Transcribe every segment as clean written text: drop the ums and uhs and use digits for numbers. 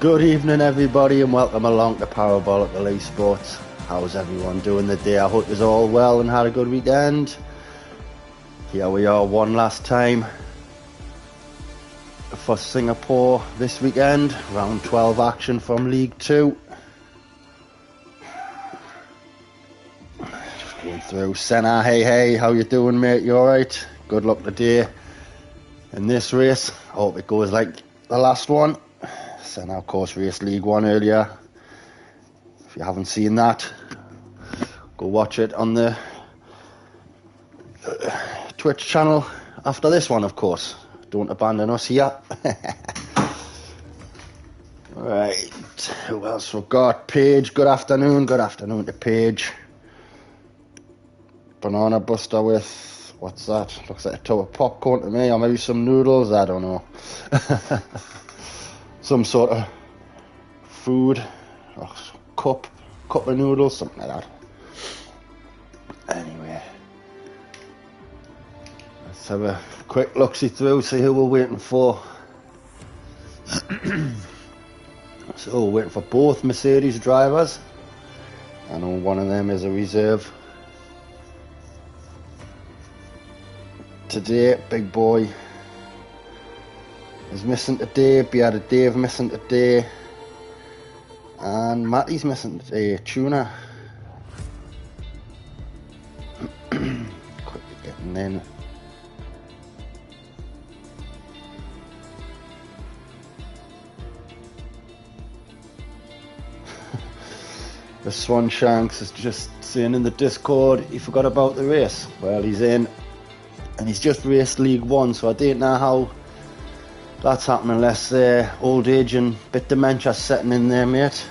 Good evening everybody and welcome along to Parabolical eSports. How's everyone doing today? I hope you're all well and had a good weekend. Here we are one last time for Singapore this weekend. Round 12 action from League 2. Just going through. Senna, hey, how you doing mate? You alright? Good luck today in this race. Hope it goes like the last one. Senna of course raced League 1 earlier. If you haven't seen that, go watch it on the Twitch channel after this one, of course. Don't abandon us here. Right, who else we've got? Paige, good afternoon. Good afternoon to Paige. Banana Buster with, what's that? Looks like a tub of popcorn to me, or maybe some noodles, I don't know. Some sort of food, or cup of noodles, something like that. Anyway, let's have a quick look-see through, see who we're waiting for. So we're waiting for both Mercedes drivers. I know one of them is a reserve. Today, Big Boy is missing today, Beata Dave missing today, and Matty's missing today. Tuna quickly getting in. The Swan Shanks is just saying in the Discord he forgot about the race. Well, he's in and he's just raced League 1, so I don't know how that's happening unless old age and bit dementia setting in there, mate.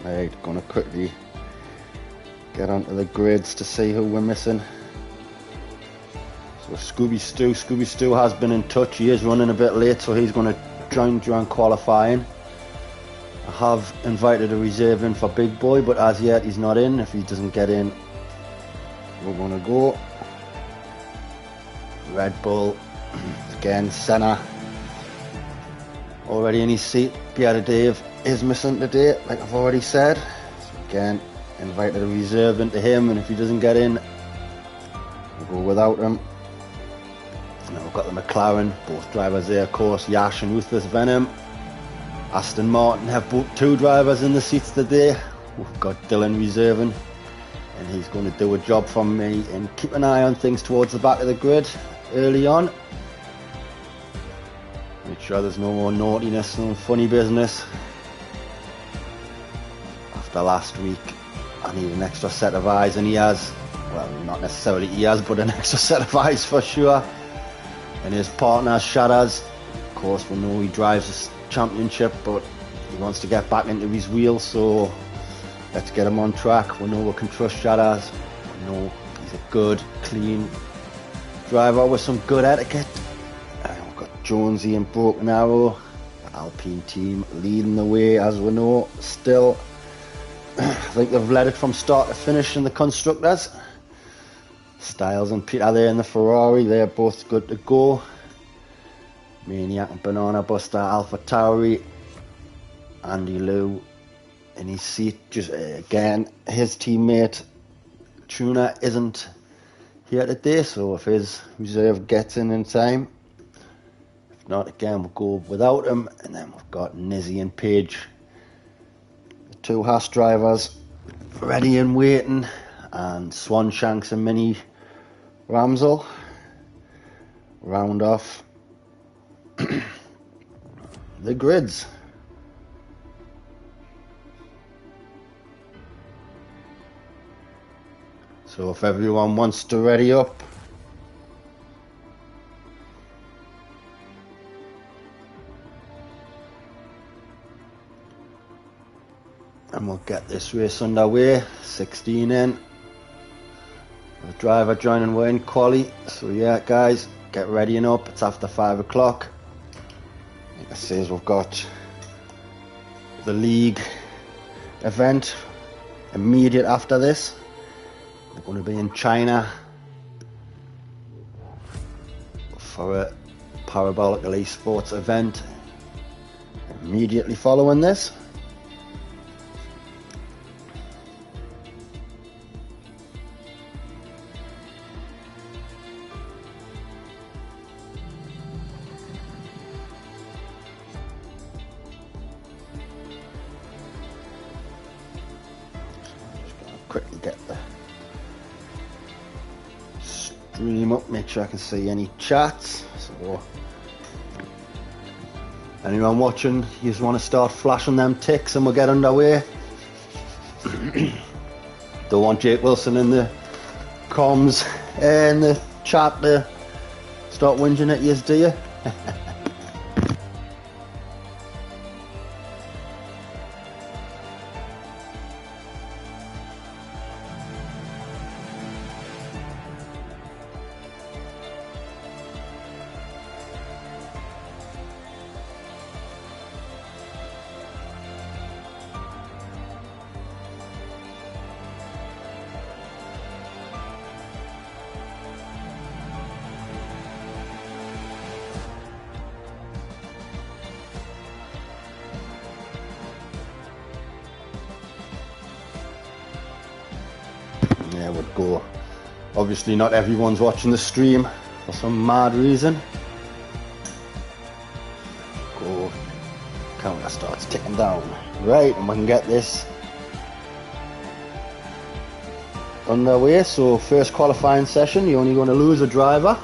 Right, gonna quickly get onto the grids to see who we're missing. So Scooby Stew has been in touch. He is running a bit late, so he's gonna join during qualifying. I have invited a reserve in for Big Boy, but as yet he's not in. If he doesn't get in, we're gonna go. Red Bull, again, Senna, already in his seat. Beata Dave is missing today, like I've already said. So again, invited a reserve into him, and if he doesn't get in, we'll go without him. And then we've got the McLaren, both drivers there, of course, Yash and Ruthless Venom. Aston Martin have both two drivers in the seats today. We've got Dylan reserving, and he's going to do a job for me and keep an eye on things towards the back of the grid early on. Make sure there's no more naughtiness, no funny business. After last week, I need an extra set of eyes, and he has. Well, not necessarily he has, but an extra set of eyes for sure. And his partner, Shadows, of course, we know he drives a championship, but he wants to get back into his wheels, so let's get him on track. We know we can trust Shadows. We know he's a good, clean driver with some good etiquette. And we've got Jonesy and Broken Arrow, the Alpine team leading the way, as we know. Still, I think they've led it from start to finish in the constructors. Styles and Peter there in the Ferrari, they're both good to go. Maniac and Banana Buster, Alpha Tauri, Andy Liu in his seat. Just again, his teammate Tuna isn't here today, so if his reserve gets in time, if not, again, we'll go without him. And then we've got Nizzy and Paige, the two Haas drivers, ready and waiting, and Swan Shanks and Mini Ramsel round off the grids. So if everyone wants to ready up, and we'll get this race underway. 16 in. The driver joining we're in quali. So yeah guys, get readying up. It's after 5 o'clock. Like I says, we've got the league event immediate after this. We're going to be in China for a Parabolical eSports event immediately following this. Quickly get the stream up, make sure I can see any chats. So anyone watching, you just want to start flashing them ticks and we'll get underway. Don't want Jake Wilson in the comms in the chat to start whinging at you, do you? Yeah, would go. Obviously not everyone's watching the stream for some mad reason. Go. Counter starts ticking down. Right, and we can get this underway. So first qualifying session, you're only going to lose a driver.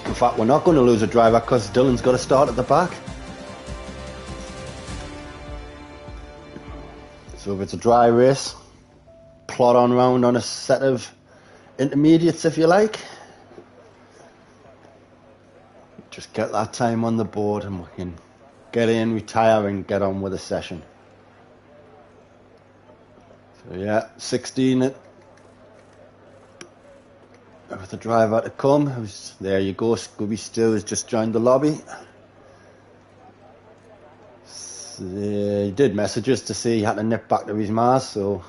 In fact, we're not going to lose a driver because Dylan's got to start at the back. So if it's a dry race, plod on round on a set of intermediates if you like. Just get that time on the board and we can get in, retire and get on with the session. So yeah, 16 with the driver to come. There you go, Scooby Still has just joined the lobby. He did message us to say he had to nip back to his Mars, so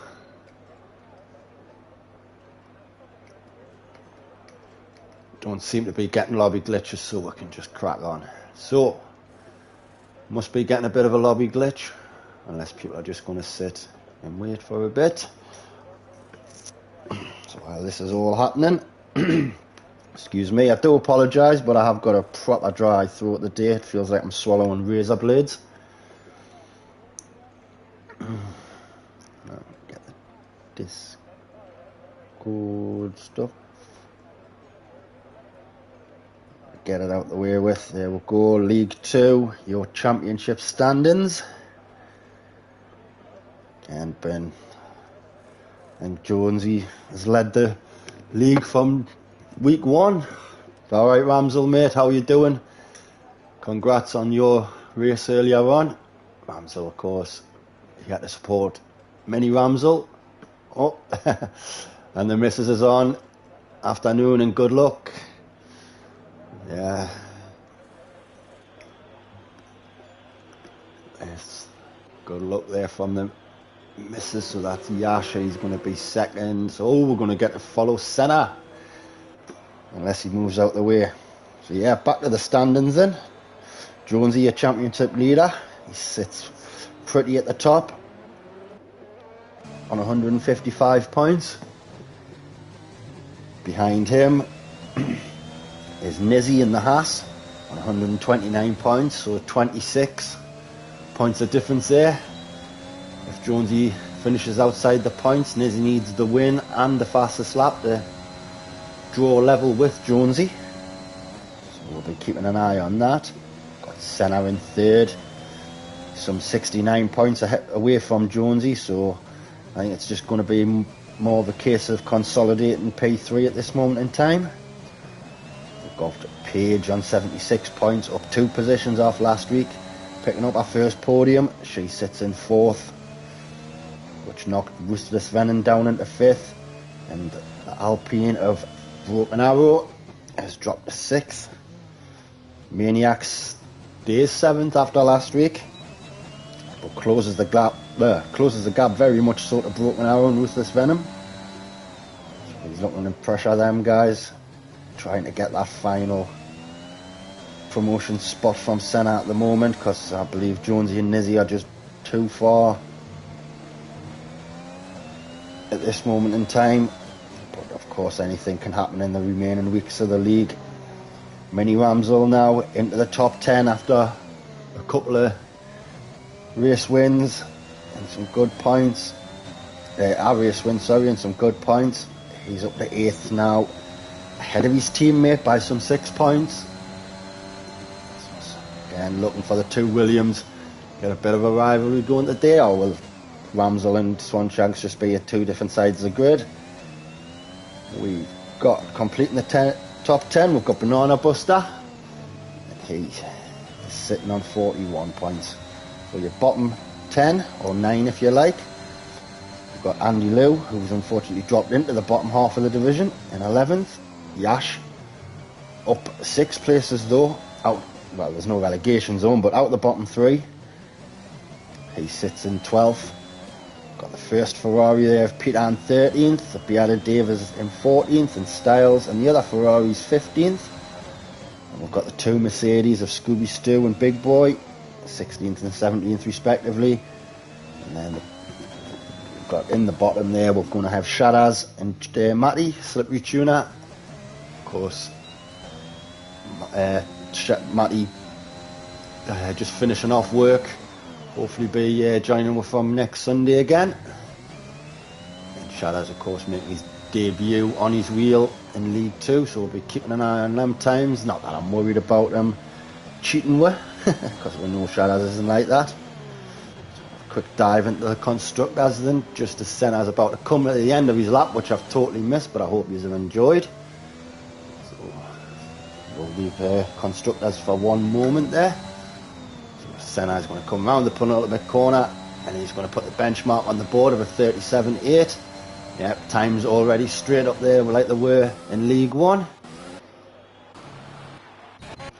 don't seem to be getting lobby glitches, so we can just crack on. So must be getting a bit of a lobby glitch, unless people are just going to sit and wait for a bit. So while this is all happening, excuse me, I do apologise, but I have got a proper dry throat today. It feels like I'm swallowing razor blades. Get the Discord stuff. Get it out the way with. There we go. League 2, your championship standings. And Ben and Jonesy has led the league from week 1. All right, Ramsel, mate, how you doing? Congrats on your race earlier on. Ramsel, of course, you had to support Mini Ramsel. Oh, and the missus is on. Afternoon and good luck. Yeah. Yes. Good luck there from the missus. So that's Yasha. He's going to be second. So we're going to get to follow Senna. Unless he moves out the way. So yeah, back to the standings then. Jonesy, your championship leader. He sits pretty at the top on 155 points. Behind him is Nizzy in the Haas on 129 points, so 26 points of difference there. If Jonesy finishes outside the points, Nizzy needs the win and the fastest lap to draw level with Jonesy. So we'll be keeping an eye on that. Got Senna in third, some 69 points away from Jonesy, so I think it's just going to be more of a case of consolidating P3 at this moment in time. We've got Paige on 76 points, up 2 positions off last week, picking up our first podium. She sits in 4th, which knocked Ruthless Venom down into 5th, and the Alpine of Broken Arrow has dropped to 6th. Maniacs stays 7th after last week, but closes the gap very much so to Broken Arrow and Ruthless Venom. So He's looking to pressure them guys, trying to get that final promotion spot from Senna at the moment, because I believe Jonesy and Nizzy are just too far at this moment in time. But of course anything can happen in the remaining weeks of the league. Mini Ramsel now into the top 10 after a couple of race wins and some good points. Race wins, sorry, and some good points. He's up to 8th now, ahead of his teammate by some 6 points. Again, looking for the two Williams. Get a bit of a rivalry going today, or will Ramsel and Swanshanks just be at two different sides of the grid? We've got, completing the top 10, we've got Banana Buster. And he is sitting on 41 points. So your bottom 10, or 9 if you like. We've got Andy Liu, who's unfortunately dropped into the bottom half of the division in 11th. Yash, up 6 places though. Out, well, there's no relegation zone, but out the bottom 3. He sits in 12th. Got the first Ferrari there of Peter in 13th. The Beata Davis in 14th, and Styles and the other Ferrari's 15th. And we've got the two Mercedes of Scooby Stew and Big Boy, 16th and 17th respectively. And then we've got in the bottom there, we're going to have Sharaz and Matty, Slippery Tuna. Of course, Matty just finishing off work. Hopefully be joining us from next Sunday again. And Sharaz, of course, making his debut on his wheel in League 2, so we'll be keeping an eye on them times. Not that I'm worried about them cheating with, because we know Sharaz isn't like that. So a quick dive into the constructors then, just as Senna's about to come at the end of his lap, which I've totally missed, but I hope you have enjoyed. So we'll leave constructors for one moment there. Senna is going to come round the penultimate corner, and he's going to put the benchmark on the board of a 37.8. Yep, time's already straight up there like they were in League 1.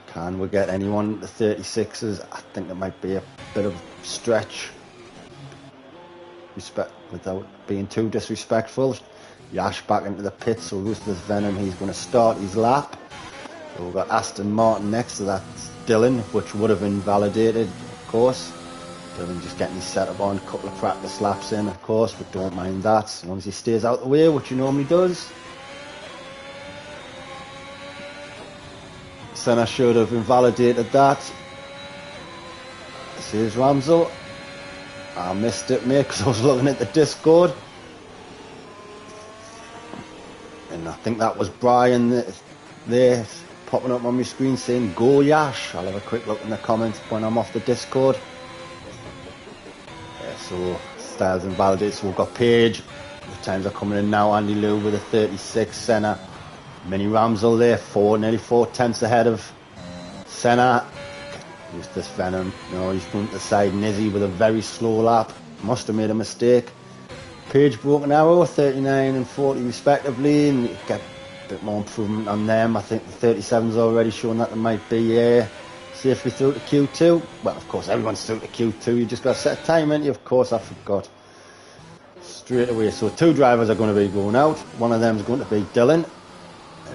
Can we get anyone to 36s? I think it might be a bit of a stretch, without being too disrespectful. Yash back into the pits, so Ruthless Venom, he's going to start his lap. So we've got Aston Martin next to that Dylan, which would have invalidated, of course. Dylan just getting his setup on, a couple of practice laps in, of course, but don't mind that, as long as he stays out the way, which he normally does. Senna should have invalidated that. This is Ramsel. I missed it, mate, because I was looking at the Discord. And I think that was Brian there, popping up on my screen saying go Yash. I'll have a quick look in the comments when I'm off the Discord. Yeah, so Styles invalidated, so we've got Page. The times are coming in now. Andy Liu with a 36, Senna. Mini Ramsel there, nearly 4 tenths ahead of Senna. Use this Venom. No, he's going to the side. Nizzy with a very slow lap. Must have made a mistake. Page Broken Arrow, 39 and 40 respectively, and you get a bit more improvement on them. I think the 37's already shown that they might be safely through to Q2. Well, of course, everyone's through to Q2. You just got to set a time, ain't you? Of course, I forgot. Straight away. So 2 drivers are going to be going out. One of them is going to be Dylan.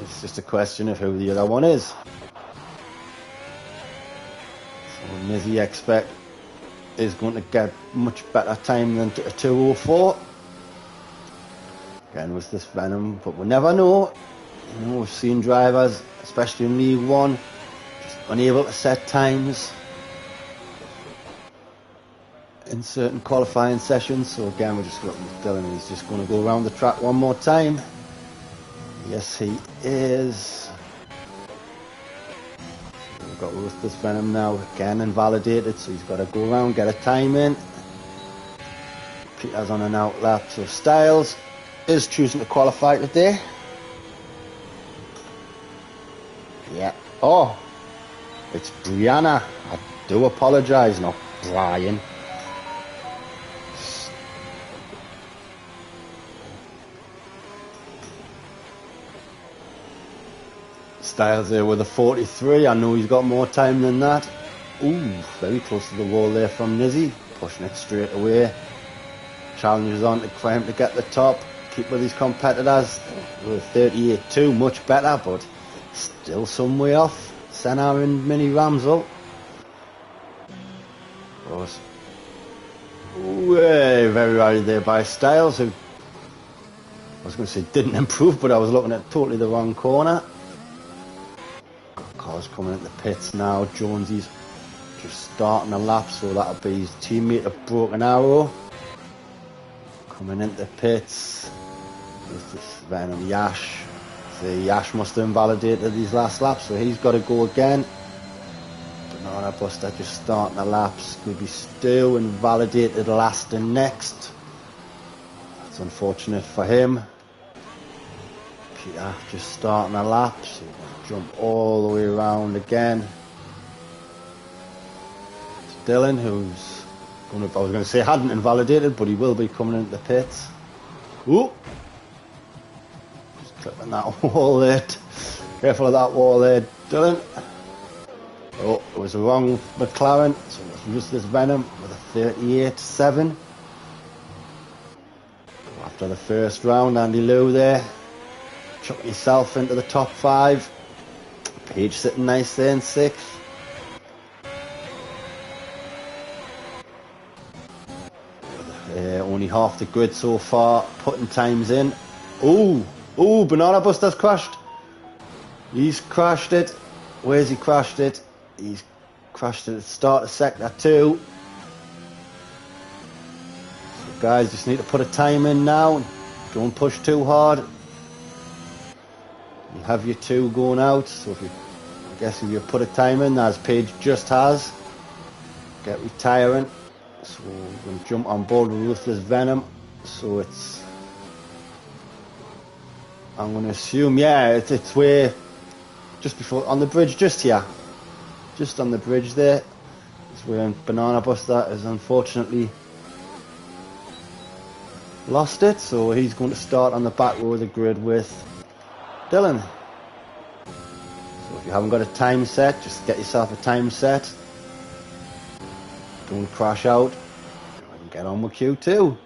It's just a question of who the other one is. So Nizzy expect is going to get much better time than a 204. Again with this Venom, but we never know. You know, we've seen drivers, especially in League 1, just unable to set times in certain qualifying sessions. So again, we're just looking at Dylan. He's just going to go around the track one more time. Yes, he is. We've got Ruthless Venom now, again invalidated, so he's got to go around, get a time in. Peter's on an out lap, so Styles is choosing to qualify today. Yeah. Oh, it's Brianna. I do apologise, not Brian. Styles there with a 43. I know he's got more time than that. Ooh, very close to the wall there from Nizzy. Pushing it straight away. Challenges on for him to get the top. keep with his competitors. We're 38-2, much better, but still some way off Senna and Mini Ramsel. Of course, way very rarely there by Styles, who I was going to say didn't improve, but I was looking at totally the wrong corner. Got cars coming into the pits now. Jonesy's just starting a lap, so that'll be his teammate of Broken Arrow coming into the pits with this Venom Yash. The Yash must have invalidated his last lap, so he's got to go again. Banana Buster just starting a lap. Scooby Stew invalidated last and next. That's unfortunate for him. Peter just starting a lap, so he's going to jump all the way around again. It's Dylan, who's going to, I was going to say hadn't invalidated, but he will be coming into the pits. Ooh! Just clipping that wall there. Careful of that wall there, Dylan. Oh, it was the wrong McLaren, so it's Ruthless Venom with a 38-7. After the first round, Andy Lou there. Chuck yourself into the top 5. Page sitting nice there in 6th. Only half the grid so far, putting times in. Oh, Banana Buster's crashed. He's crashed it. Where's he crashed it? He's crashed it at the start of sector 2. So guys, just need to put a time in now. Don't push too hard. You have your 2 going out, so if you put a time in, as Paige just has, get retiring. So we're going to jump on board with Ruthless Venom. So it's, I'm going to assume, yeah, it's where, just before, on the bridge just here. Just on the bridge there. It's where Banana Buster has unfortunately lost it. So he's going to start on the back row of the grid with Dylan. So if you haven't got a time set, just get yourself a time set. Don't crash out. And get on with Q2.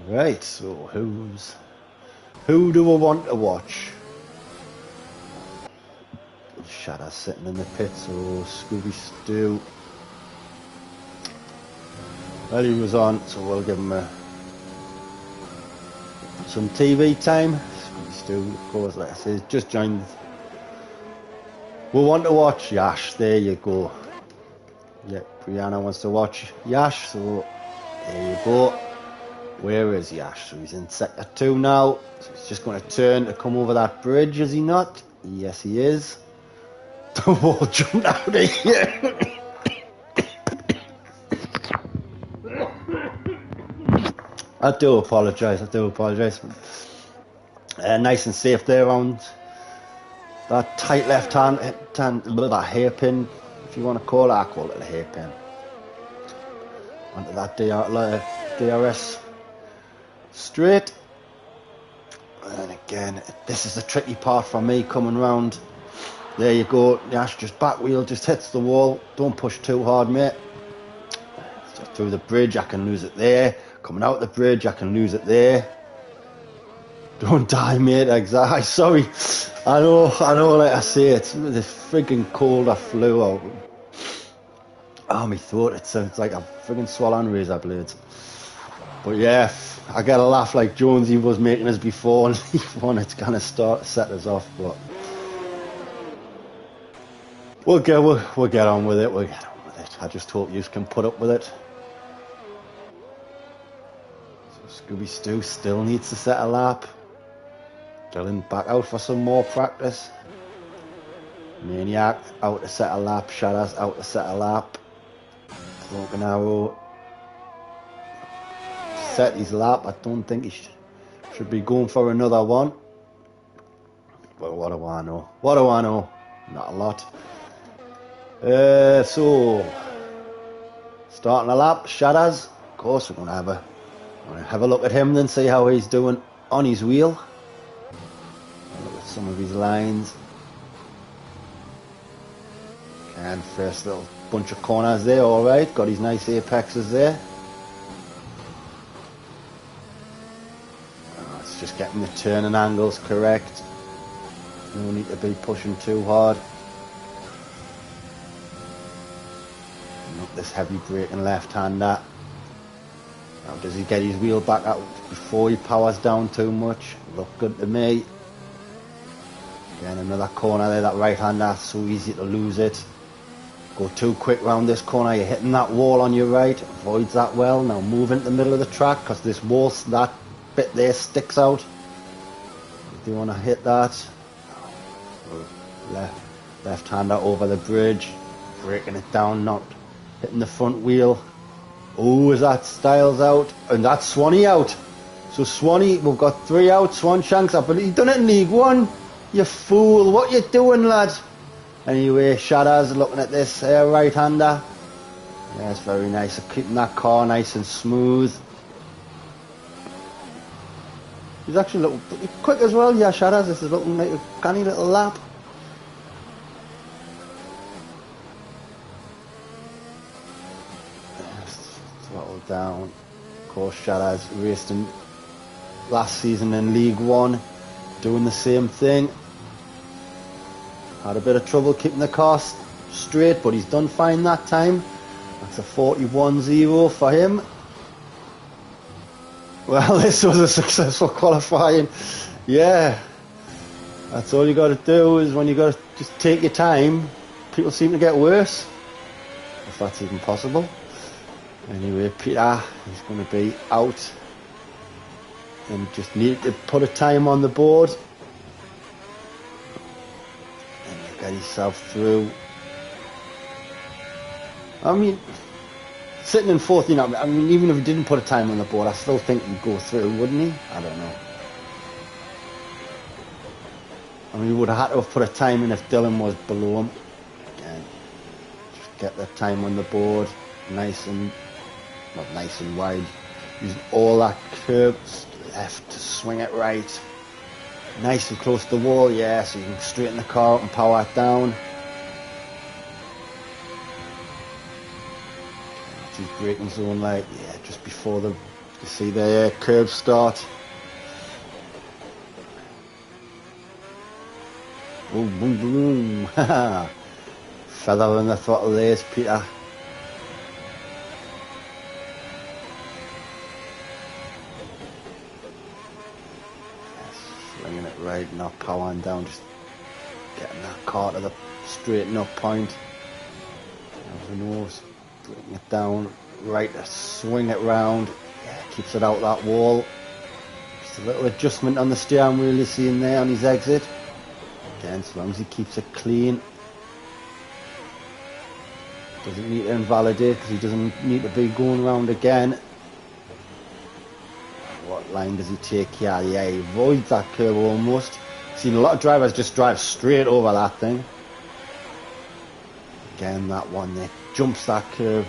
Right, so who do I want to watch? Shadow's sitting in the pit, so Scooby Stew. Well, he was on, so we'll give him some TV time. Scooby Stew, of course, like I said, just joined. We want to watch Yash, there you go. Yeah, Brianna wants to watch Yash, so there you go. Where is Yash? So he's in sector 2 now, so he's just going to turn to come over that bridge, is he not? Yes, he is. The wall jumped out of here. I do apologise. Nice and safe there on that tight left hand, that hairpin, if you want to call it. I call it a hairpin. Onto that DRS straight. And again, this is the tricky part for me coming round. There you go, Yash, just back wheel, just hits the wall. Don't push too hard, mate. Just through the bridge, I can lose it there. Coming out the bridge, I can lose it there. Don't die, mate. Exactly. Sorry. I know, like I say, it's the frigging cold I flew out. Oh, my throat, it sounds like I'm frigging swallowing razor blades. But yeah, I get a laugh like Jonesy was making us before, and one it's gonna set us off, but we'll get on with it. I just hope you can put up with it. So Scooby Stew still needs to set a lap. Dylan back out for some more practice. Maniac out to set a lap. Shadows out to set a lap. Broken Arrow set his lap. I don't think he should be going for another one. But what do I know? Not a lot. So starting a lap, Shadows. Of course, we're gonna have a look at him, then see how he's doing on his wheel. Look at some of his lines. And first little bunch of corners there, all right. Got his nice apexes there. Just getting the turning angles correct. No need to be pushing too hard. Not this heavy braking left-hander. Now does he get his wheel back out before he powers down too much? Look good to me. Again, another corner there, that right-hander, so easy to lose it. Go too quick round this corner, you're hitting that wall on your right, avoids that well. Now move into the middle of the track, because this wall, that bit there sticks out. You do want to hit that. Left-hander over the bridge, breaking it down, not hitting the front wheel. Oh, is that Styles out? And that's Swanee out. So Swanee, we've got 3 out. Swanshanks up, but he's done it in League One. You fool, what you doing, lad? Anyway, Shadders looking at this right-hander. Yeah, it's very nice of keeping that car nice and smooth. He's actually looking pretty quick as well, yeah, Shadders. This is looking like a canny little lap. Throttle down. Of course, Shadders raced in last season in League One, doing the same thing. Had a bit of trouble keeping the car straight, but he's done fine that time. That's a 41-0 for him. Well, this was a successful qualifying. Yeah, that's all you got to do, is when you got to just take your time. People seem to get worse, if that's even possible. Anyway, Peter, he's going to be out, and just need to put a time on the board. Get himself through. I mean, sitting in 4th, you know, I mean, even if he didn't put a time on the board, I still think he'd go through, wouldn't he? I don't know. I mean, he would have had to have put a time in if Dylan was below him. Again, just get the time on the board, nice and, not nice and wide. Use all that curve left to swing it right. Nice and close to the wall, yeah, so you can straighten the car up and power it down. His braking zone light, yeah, just before you see the curve start. Boom, boom, boom. Feather on the throttle there's Peter. Swinging it right, not powering down, just getting that car to the straighten up point. There's the nose, breaking it down, right to swing it round. Yeah, keeps it out that wall. Just a little adjustment on the steering wheel you see in there on his exit. Again, as long as he keeps it clean. Doesn't need to invalidate because he doesn't need to be going round again. What line does he take here? Yeah, he avoids that curve almost. Seen a lot of drivers just drive straight over that thing. Again, that one there jumps that curve.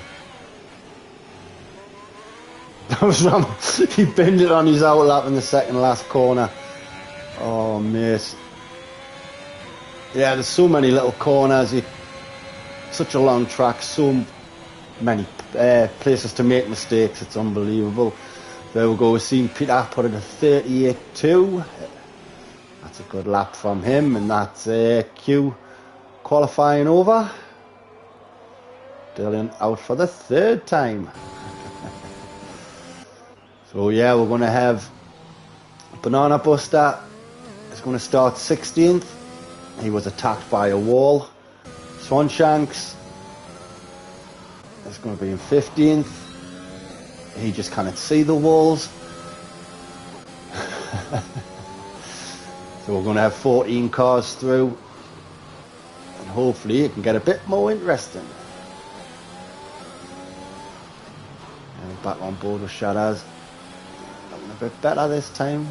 That was wrong. He binned it on his outlap in the second last corner. Oh, mate. Yeah, there's so many little corners. Such a long track, so many places to make mistakes. It's unbelievable. There we go. We've seen Peter put it a 38.2. That's a good lap from him, and that's Q qualifying over. Dylan out for the 3rd time. So yeah, we're going to have Banana Buster. It's going to start 16th. He was attacked by a wall. Swanshanks is going to be in 15th. He just can't see the walls. So we're going to have 14 cars through, and hopefully it can get a bit more interesting. And back on board with Shadows. Looking a bit better this time.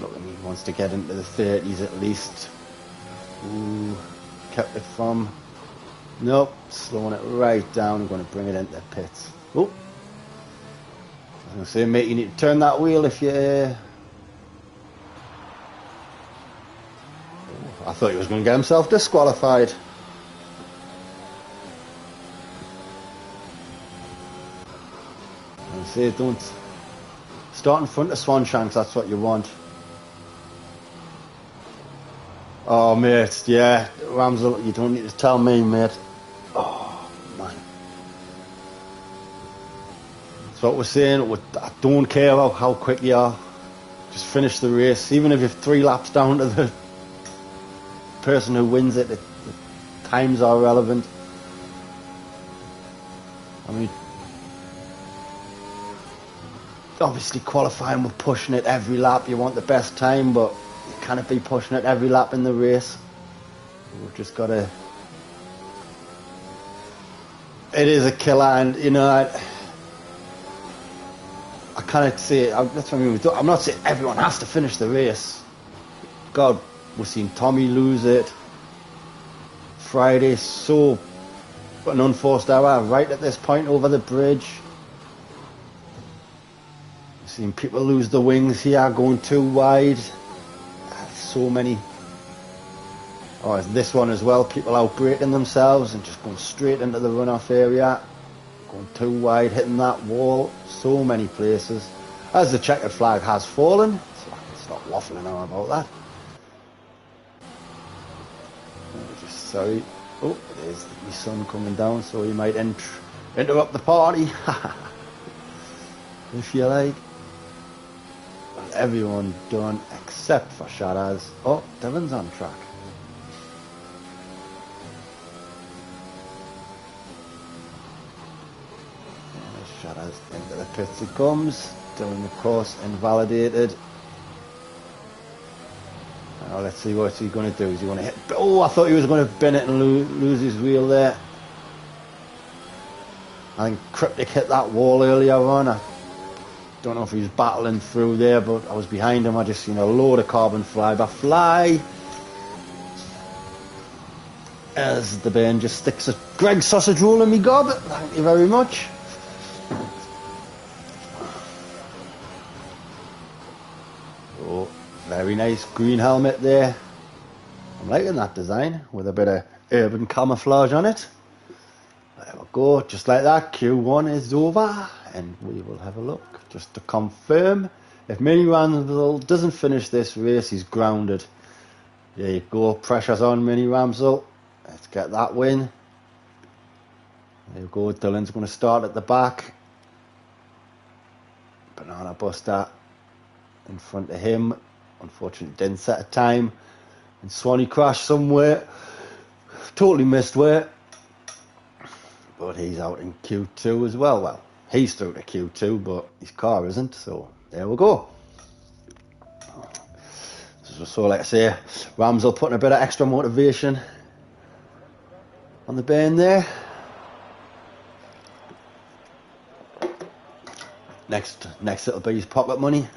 Looking, he wants to get into the 30s at least. Ooh, kept it from. Nope, slowing it right down. I'm going to bring it into the pits. Oh, I was going to say, mate, you need to turn that wheel if you. I thought he was going to get himself disqualified. I say, don't Start in front of Swanshanks, that's what you want. Oh, mate, yeah, Ramsel, you don't need to tell me, mate. Oh, man. That's what we're saying. I don't care how quick you are. Just finish the race. Even if you're 3 laps down to the person who wins it, the times are relevant. I mean, obviously qualifying, we're pushing it every lap. You want the best time, but you can't be pushing it every lap in the race. We've just got to... It is a killer, and, you know, I can't say... That's what I mean. I'm not saying everyone has to finish the race. God, we've seen Tommy lose it. Friday, so an unforced error right at this point over the bridge. We've seen people lose the wings here, going too wide. So many. Oh, this one as well. People out braking themselves and just going straight into the runoff area. Going too wide, hitting that wall. So many places. As the checkered flag has fallen, so I can stop waffling on about that. Just sorry. Oh, there's the sun coming down, so you might interrupt the party. If you like. Everyone done except for Sharaz. Oh, Dylan's on track. Sharaz into the pits he comes. Dylan, of course, invalidated. Now let's see what he's going to do. Is he going to hit? Oh, I thought he was going to bin it and lose his wheel there. I think Cryptic hit that wall earlier on. I don't know if he was battling through there, but I was behind him. I just seen a load of carbon fibre fly. As the Ben just sticks a Greg sausage roll in me gob. Thank you very much. Oh, very nice green helmet there. I'm liking that design with a bit of urban camouflage on it. There we go, just like that. Q1 is over, and we will have a look just to confirm. If Mini Ramsel doesn't finish this race, he's grounded. There you go, pressure's on Mini Ramsel. Let's get that win. There you go, Dylan's going to start at the back. Banana Buster in front of him. Unfortunately didn't set a time. And Swanee crashed somewhere. Totally missed where. But he's out in Q2 as well. Well, he's through to Q2, but his car isn't. So there we go. So like I say, Ramsel putting a bit of extra motivation on the band there. Next it'll be his pocket money.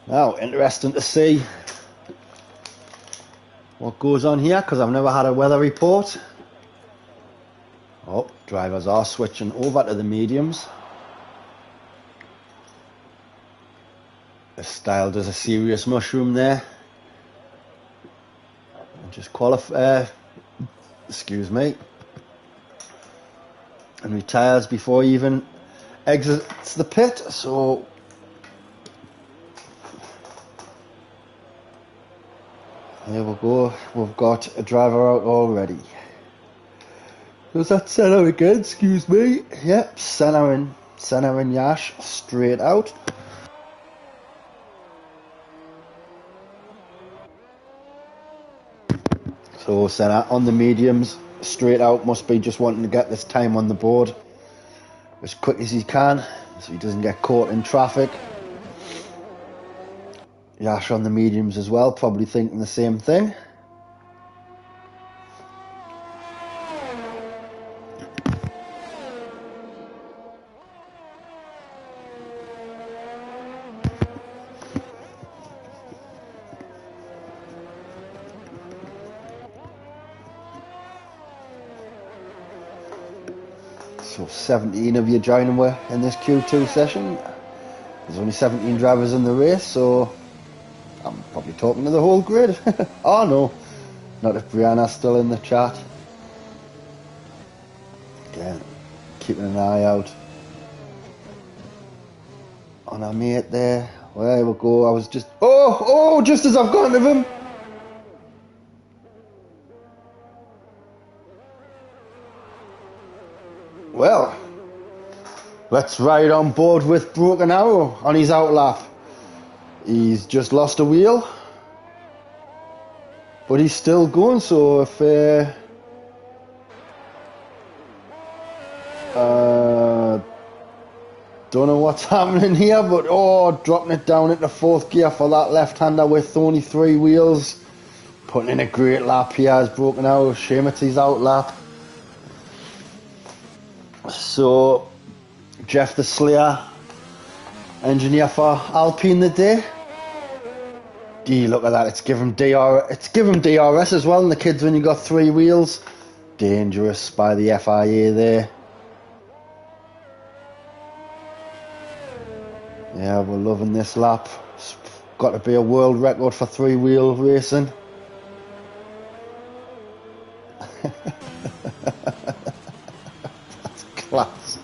Now, interesting to see what goes on here, because I've never had a weather report. Oh, drivers are switching over to the mediums. This style does a serious mushroom there. And just excuse me. And retires before he even exits the pit, so there we go, we've got a driver out already. Was that Senna again, excuse me? Yep, Senna and Yash straight out. So Senna on the mediums, straight out, must be just wanting to get this time on the board as quick as he can, so he doesn't get caught in traffic. Yash on the mediums as well, probably thinking the same thing. So 17 of you joining me in this Q2 session. There's only 17 drivers in the race, so I'm probably talking to the whole grid. Oh no, not if Brianna's still in the chat. Again, keeping an eye out on our mate there. Well, there we go. I was just... Oh, just as I've gone to him. Well, let's ride on board with Broken Arrow on his outlap. He's just lost a wheel, but he's still going, so if... don't know what's happening here, but dropping it down into fourth gear for that left-hander with only 3 wheels. Putting in a great lap here as Broken Arrow. Shame it's his outlap. So, Jeff the Slayer, engineer for Alpine the day. Gee, look at that, it's given DRS as well, and the kids when you got 3 wheels. Dangerous by the FIA there. Yeah, we're loving this lap. It's got to be a world record for 3-wheel racing. That's class.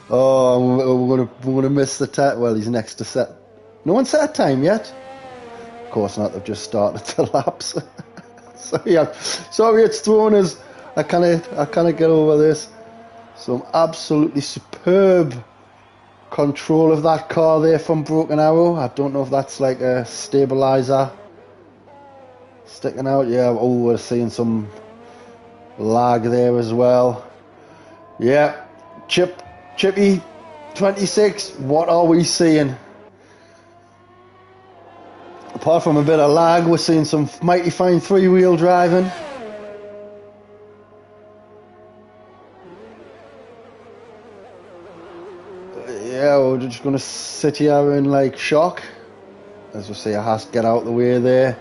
Oh, we're gonna miss the time. Well, he's next to set. No one set a time yet. Of course not. They've just started the laps. So yeah, sorry it's thrown us. I can't get over this. Some absolutely superb control of that car there from Broken Arrow. I don't know if that's like a stabilizer sticking out. Yeah, we're seeing some lag there as well. Yeah, Chippy 26, what are we seeing? Apart from a bit of lag, we're seeing some mighty fine 3-wheel driving. Yeah, we're just going to sit here in like shock. As we say, I has to get out of the way there.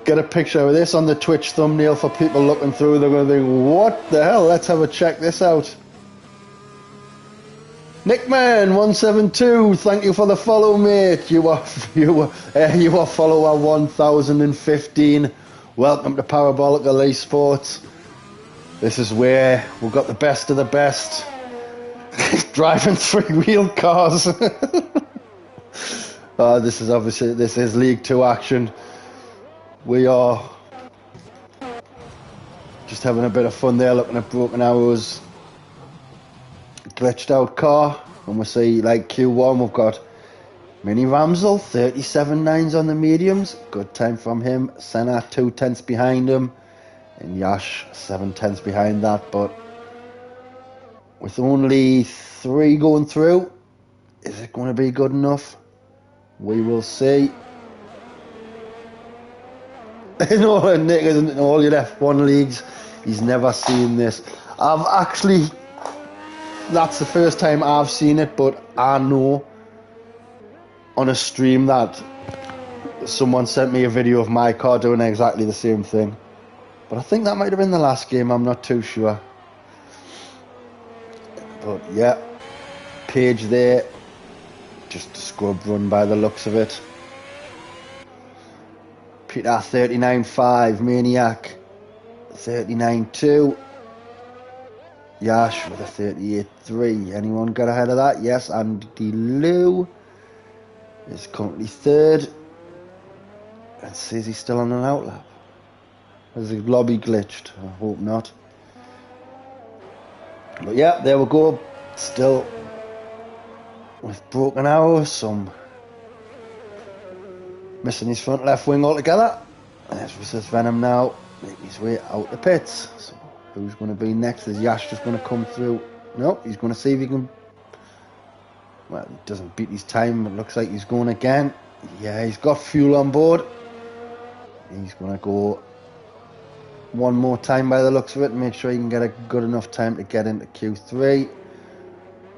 Get a picture of this on the Twitch thumbnail for people looking through. They're going to think, what the hell? Let's have a check this out. Nickman172, thank you for the follow, mate. You are follower 1015. Welcome to Parabolical eSports. This is where we've got the best of the best. Driving 3-wheel cars. This is League 2 action. We are just having a bit of fun there, looking at Broken Arrow's glitched out car. And we see like Q1, we've got Mini Ramsel, 37.9s on the mediums. Good time from him. Senna 2/10 behind him. And Yash 7/10 behind that, but with only 3 going through, is it going to be good enough? We will see. In all your F1 leagues, he's never seen this. That's the first time I've seen it, but I know on a stream that someone sent me a video of my car doing exactly the same thing. But I think that might have been the last game, I'm not too sure. But yeah, Page there, just a scrub run by the looks of it. Peter 39.5, Maniac 39.2. Yash with a 38.3. Anyone got ahead of that? Yes, Andy Lou is currently 3rd. And says he's still on an outlap. Has the lobby glitched? I hope not. But yeah, there we go. Still with Broken Arrow, some missing his front left wing altogether. There's Resist Venom now, making his way out the pits. So who's going to be next? Is Yash just going to come through? No, he's going to see if he can. Well, he doesn't beat his time. It looks like he's going again. Yeah, he's got fuel on board. He's going to go one more time by the looks of it, make sure he can get a good enough time to get into Q3.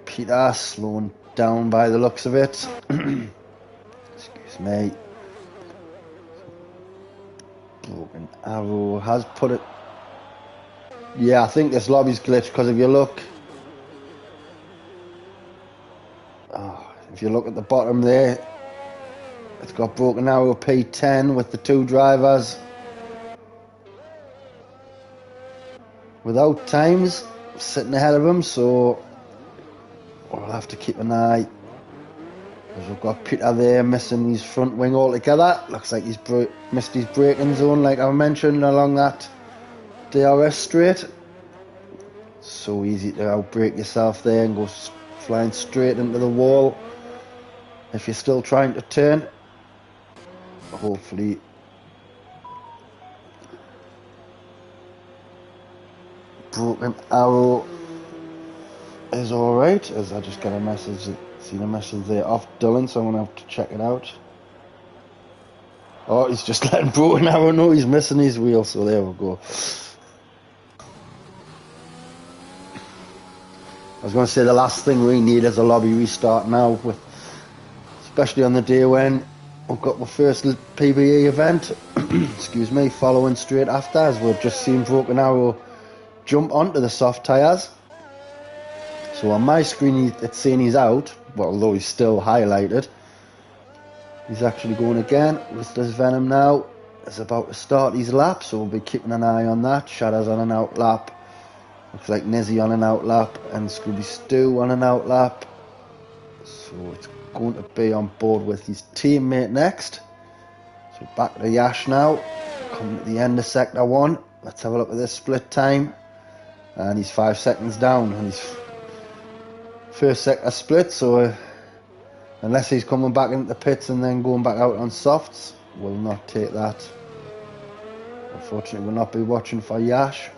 Peter slowing down by the looks of it. Excuse me. Broken Arrow has put it. Yeah, I think this lobby's glitched because if you look at the bottom there, It's got Broken Arrow P10 with the 2 drivers. Without times sitting ahead of him, so we'll have to keep an eye. As we've got Peter there missing his front wing altogether. Looks like he's missed his braking zone, like I mentioned, along that DRS straight. So easy to outbrake yourself there and go flying straight into the wall if you're still trying to turn. Hopefully Broken Arrow is alright, as I just got a message, seen a message there off Dylan, so I'm going to have to check it out. Oh, he's just letting Broken Arrow know he's missing his wheel, so there we go. I was going to say the last thing we need is a lobby restart now, with, especially on the day when we've got the first PBE event, excuse me, following straight after, as we've just seen Broken Arrow jump onto the soft tyres. So on my screen it's saying he's out, but although he's still highlighted, he's actually going again with this Venom now. It's about to start his lap, so we'll be keeping an eye on that. Shadow's on an out lap. Looks like Nizzy on an out lap and Scooby Stew on an out lap. So it's going to be on board with his teammate next. So back to Yash now. Coming to the end of sector 1. Let's have a look at this split time. And he's 5 seconds down on his first sector split. So unless he's coming back into the pits and then going back out on softs, we'll not take that. Unfortunately, we'll not be watching for Yash.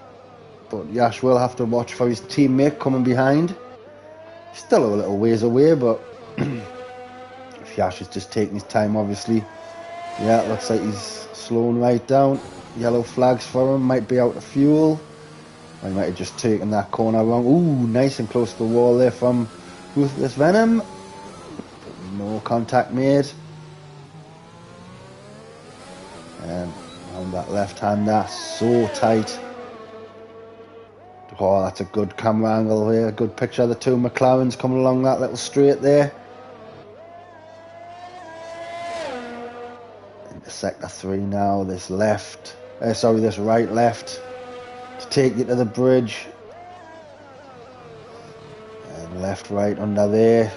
But Yash will have to watch for his teammate coming behind. He's still a little ways away, but if Yash is just taking his time, obviously. Yeah, it looks like he's slowing right down. Yellow flags for him, might be out of fuel. Or he might have just taken that corner wrong. Ooh, nice and close to the wall there from Ruthless Venom. But no contact made. And on that left hand there, so tight. Oh, that's a good camera angle here. A good picture of the 2 McLarens coming along that little straight there. Into sector 3 now. This this right left to take you to the bridge. And left, right under there.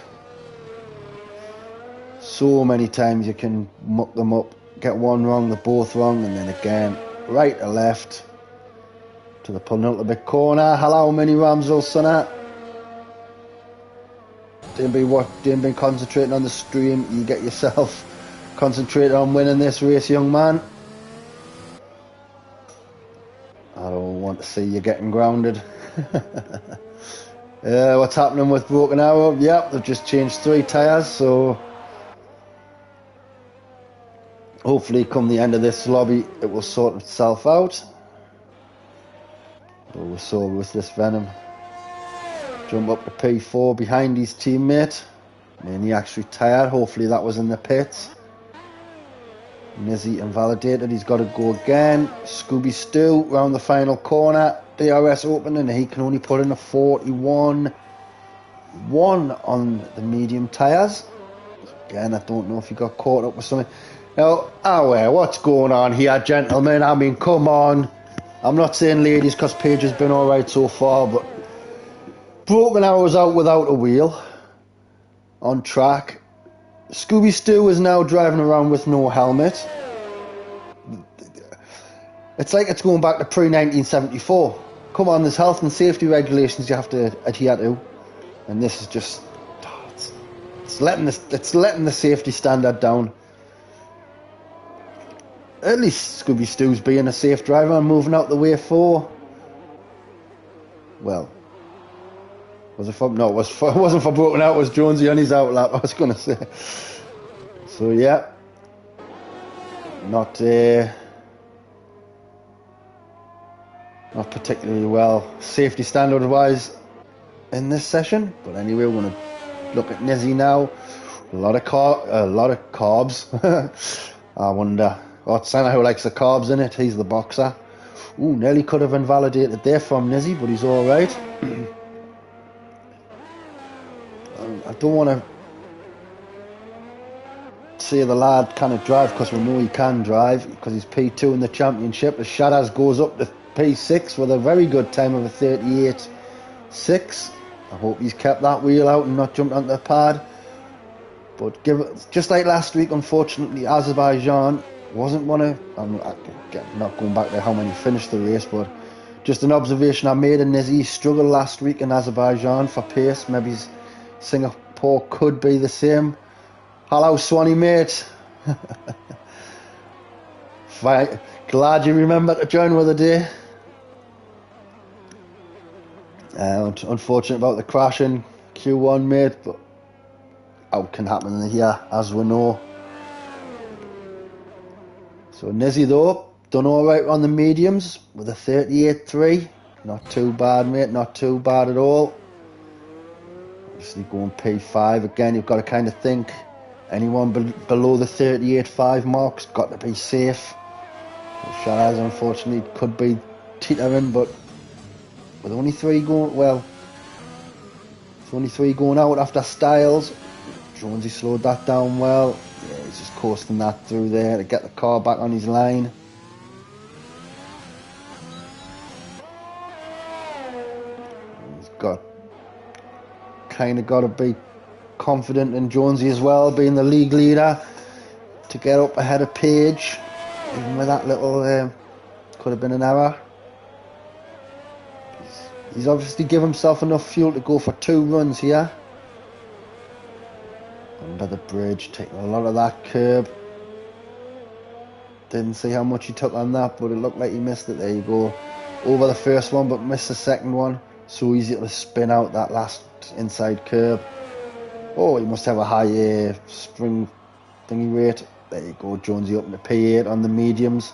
So many times you can muck them up. Get one wrong, they're both wrong, and then again, right to left. To the penultimate corner. Hello, Mini Ramsel, sonner. Didn't be concentrating on the stream. You get yourself concentrated on winning this race, young man. I don't want to see you getting grounded. What's happening with Broken Arrow? Yep, they've just changed 3 tyres, so hopefully come the end of this lobby it will sort itself out. But we saw with this Venom jump up to P4 behind his teammate. Maniac's retired. Hopefully that was in the pits. Nizzy invalidated. He's got to go again. Scooby Stew round the final corner. DRS opening. He can only put in a 41.1 on the medium tyres. Again, I don't know if he got caught up with something. Now, what's going on here, gentlemen? I mean, come on. I'm not saying ladies because Paige has been alright so far, but Broken Arrow's out without a wheel on track. Scooby Stew is now driving around with no helmet. It's like it's going back to pre-1974. Come on, there's health and safety regulations you have to adhere to, and this is just it's letting the safety standard down. At least Scooby Stew's being a safe driver and moving out the way for. Well, was it for? No, it wasn't for Broken Out. It was Jonesy on his out lap. I was going to say. So yeah, not particularly well safety standard wise in this session. But anyway, we're going to look at Nizzy now. A lot of carbs. I wonder. Oh, Santa who likes the carbs in it. He's the boxer. Ooh, nearly could have invalidated there from Nizzy, but he's all right. I don't want to say the lad can't drive, because we know he can drive, because he's P2 in the championship. As Sharaz goes up to P6 with a very good time of a 38.6. I hope he's kept that wheel out and not jumped onto the pad. But just like last week, unfortunately, Azerbaijan wasn't one of... I'm not going back to how many finished the race, but just an observation I made in Nizzy. He struggled last week in Azerbaijan for pace. Maybe Singapore could be the same. Hello, Swanee, mate. Glad you remember to join with the day. Unfortunate about the crash in Q1, mate, but out can happen here, as we know. So Nizzy, though, done alright on the mediums with a 38.3. Not too bad, mate, not too bad at all. Obviously going P5 again, you've got to kind of think anyone below the 38.5 mark's got to be safe. Sharaz, unfortunately, could be teetering, but with only three going, well, it's only three going out after Styles. Jonesy slowed that down well. Yeah, he's just coasting that through there to get the car back on his line. He's kind of got to be confident in Jonesy as well, being the league leader, to get up ahead of Page. Even with that little, could have been an error. He's obviously given himself enough fuel to go for 2 runs here. Under the bridge, taking a lot of that curb. Didn't see how much he took on that, but it looked like he missed it. There you go. Over the first one, but missed the second one. So easy to spin out that last inside curb. Oh, he must have a high spring thingy rate. There you go, Jonesy up in the P8 on the mediums.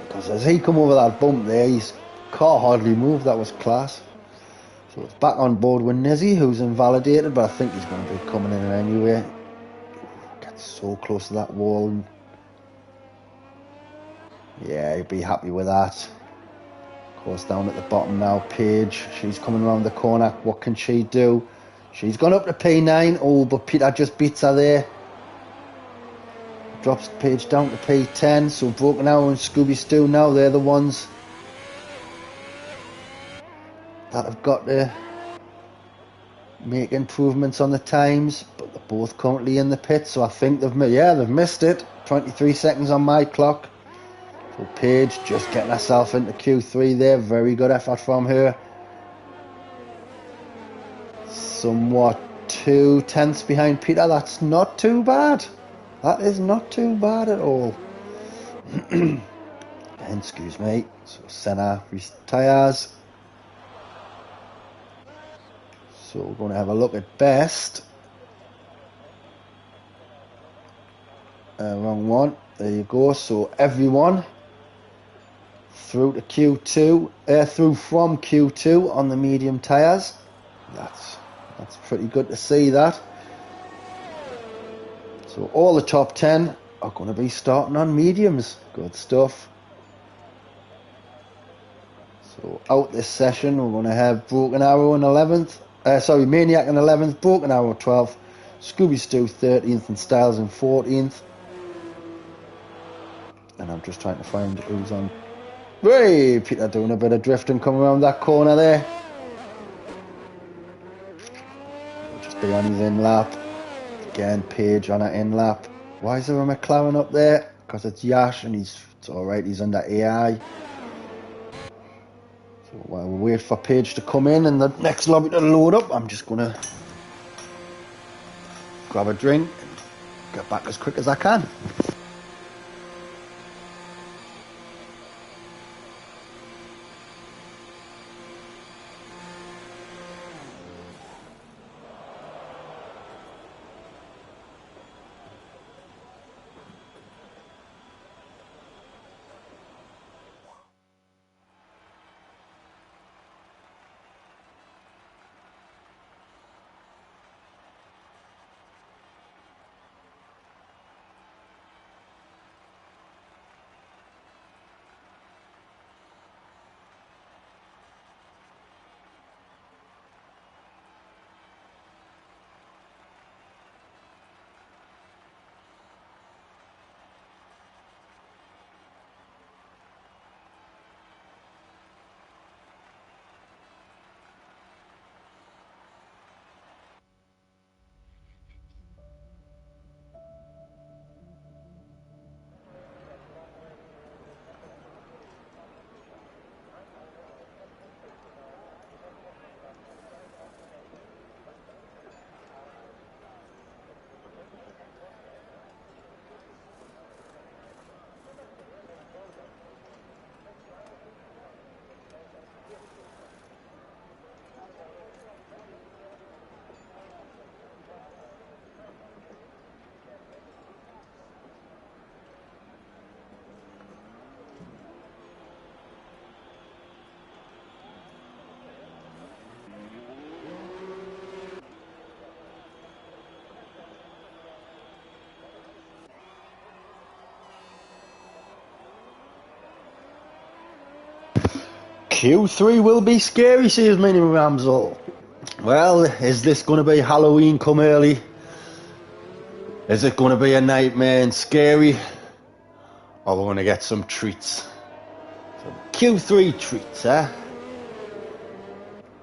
Because as he come over that bump there, his car hardly moved. That was class. So it's back on board with Nizzy, who's invalidated, but I think he's going to be coming in anyway. Gets so close to that wall. And yeah, he'd be happy with that. Of course, down at the bottom now, Paige. She's coming around the corner. What can she do? She's gone up to P9. Oh, but Peter just beats her there. Drops Paige down to P10. So Broken Arrow and Scooby Stew now, they're the ones that have got to make improvements on the times, but they're both currently in the pit, so I think they've missed it. 23 seconds on my clock. So Paige just getting herself into Q3 there. Very good effort from her. Somewhat 2/10 behind Peter. That's not too bad. That is not too bad at all. Excuse me. So Senna retires. So we're going to have a look at best. Wrong one. There you go. So everyone through to Q2, through from Q2 on the medium tyres. That's pretty good to see that. So all the top 10 are going to be starting on mediums. Good stuff. So out this session, we're going to have Broken Arrow in 11th. Maniac in 11th, Broken Arrow 12th, Scooby Stew 13th, and Styles in 14th. And I'm just trying to find who's on. Hey, Peter doing a bit of drifting, coming around that corner there. He'll just be on his in lap. Again, Page on her in lap. Why is there a McLaren up there? Because it's Yash and it's alright, he's under AI. So while we wait for Page to come in and the next lobby to load up, I'm just going to grab a drink and get back as quick as I can. Q3 will be scary, says Mini Ramsel. Well, is this going to be Halloween come early? Is it going to be a nightmare and scary? Or we're going to get some treats? Some Q3 treats, eh?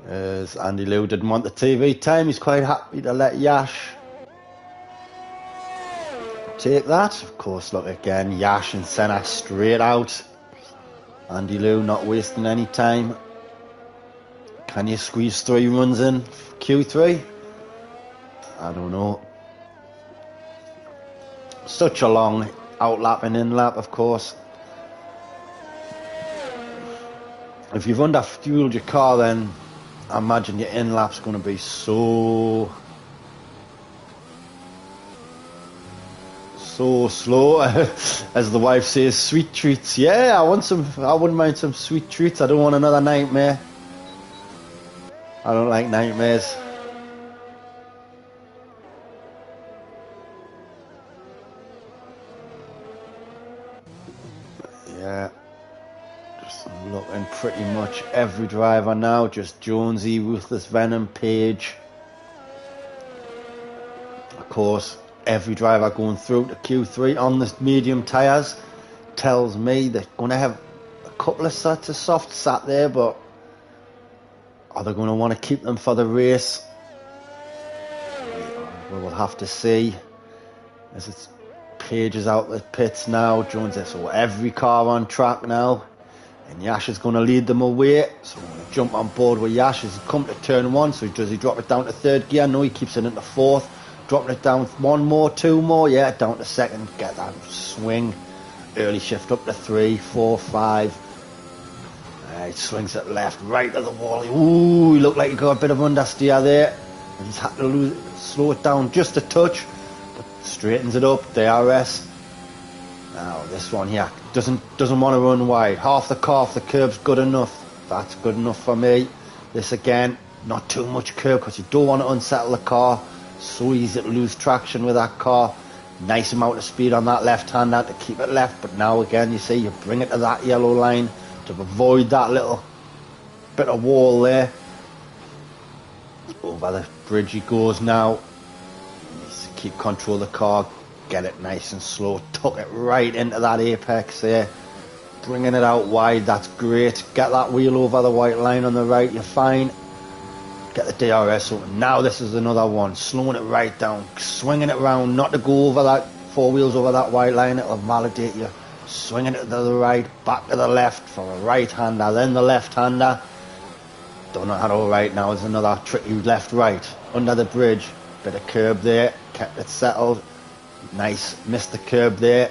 As Andy Lou didn't want the TV time, he's quite happy to let Yash take that. Of course, look again, Yash and Senna straight out. Andy Lou not wasting any time. Can you squeeze 3 runs in for Q3? I don't know. Such a long outlap and in-lap, of course. If you've under-fueled your car, then I imagine your in-lap's going to be so slow. As the wife says, sweet treats. Yeah, I wouldn't mind some sweet treats. I don't want another nightmare. I don't like nightmares. Yeah, just looking pretty much every driver now. Just Jonesy, Ruthless Venom, Page. Of course, every driver going through to Q3 on the medium tyres tells me they're going to have a couple of sets of soft sat there, but are they going to want to keep them for the race? We will have to see. As it's Page is out the pits now, Jones is, so every car on track now, and Yash is going to lead them away. So I'm going to jump on board with Yash. He's come to turn 1, so does he drop it down to 3rd gear? No, he keeps it into 4th, dropping it down 1 more, 2 more, yeah, down to 2nd, get that swing, early shift up to 3, 4, 5. He swings it left, right to the wall. Ooh, he looked like he got a bit of understeer there. And he's had to slow it down just a touch, but straightens it up. DRS. Now this one here doesn't want to run wide. Half the car off the curb's good enough. That's good enough for me. This again, not too much curb because you don't want to unsettle the car. So easy to lose traction with that car. Nice amount of speed on that left-hander to keep it left. But now again, you see, you bring it to that yellow line to avoid that little bit of wall there. Over the bridge he goes now. He needs to keep control of the car, get it nice and slow, tuck it right into that apex there, bringing it out wide. That's great. Get that wheel over the white line on the right, you're fine. Get the DRS open. Now this is another one, slowing it right down, swinging it around, not to go over that 4 wheels over that white line. It'll validate you. Swinging it to the right, back to the left for a right-hander, then the left-hander. Don't know how to right now. There's another tricky left-right under the bridge. Bit of curb there, kept it settled. Nice, missed the curb there.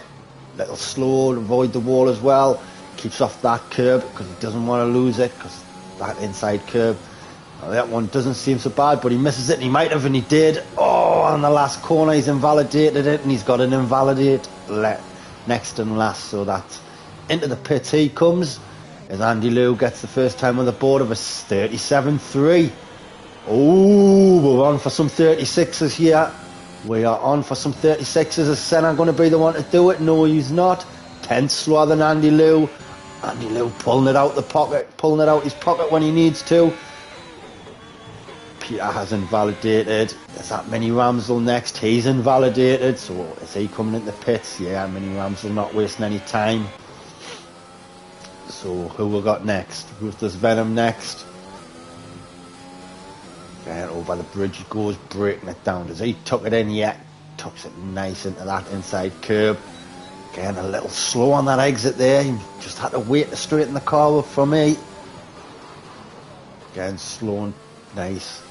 Little slow, avoid the wall as well. Keeps off that curb because he doesn't want to lose it because that inside curb. Now, that one doesn't seem so bad, but he misses it, and he might have, and he did. Oh, on the last corner he's invalidated it, and he's got an invalidate next and last, so that's into the pits he comes as Andy Lou gets the first time on the board of a 37.3. Oh, we're on for some 36s here. We are on for some 36s. Is Senna going to be the one to do it? No, he's not. 10th slower than Andy Lou. Andy Lou pulling it out the pocket, pulling it out his pocket when he needs to. Peter has invalidated. There's that Mini Ramsel next. He's invalidated. So is he coming into the pits? Yeah, Mini Ramsel not wasting any time. So who we got next? Ruthless Venom next. Again, over the bridge he goes, breaking it down. Does he tuck it in yet? Tucks it nice into that inside curb. Again, a little slow on that exit there. He just had to wait to straighten the car up for me. Again, slow and nice.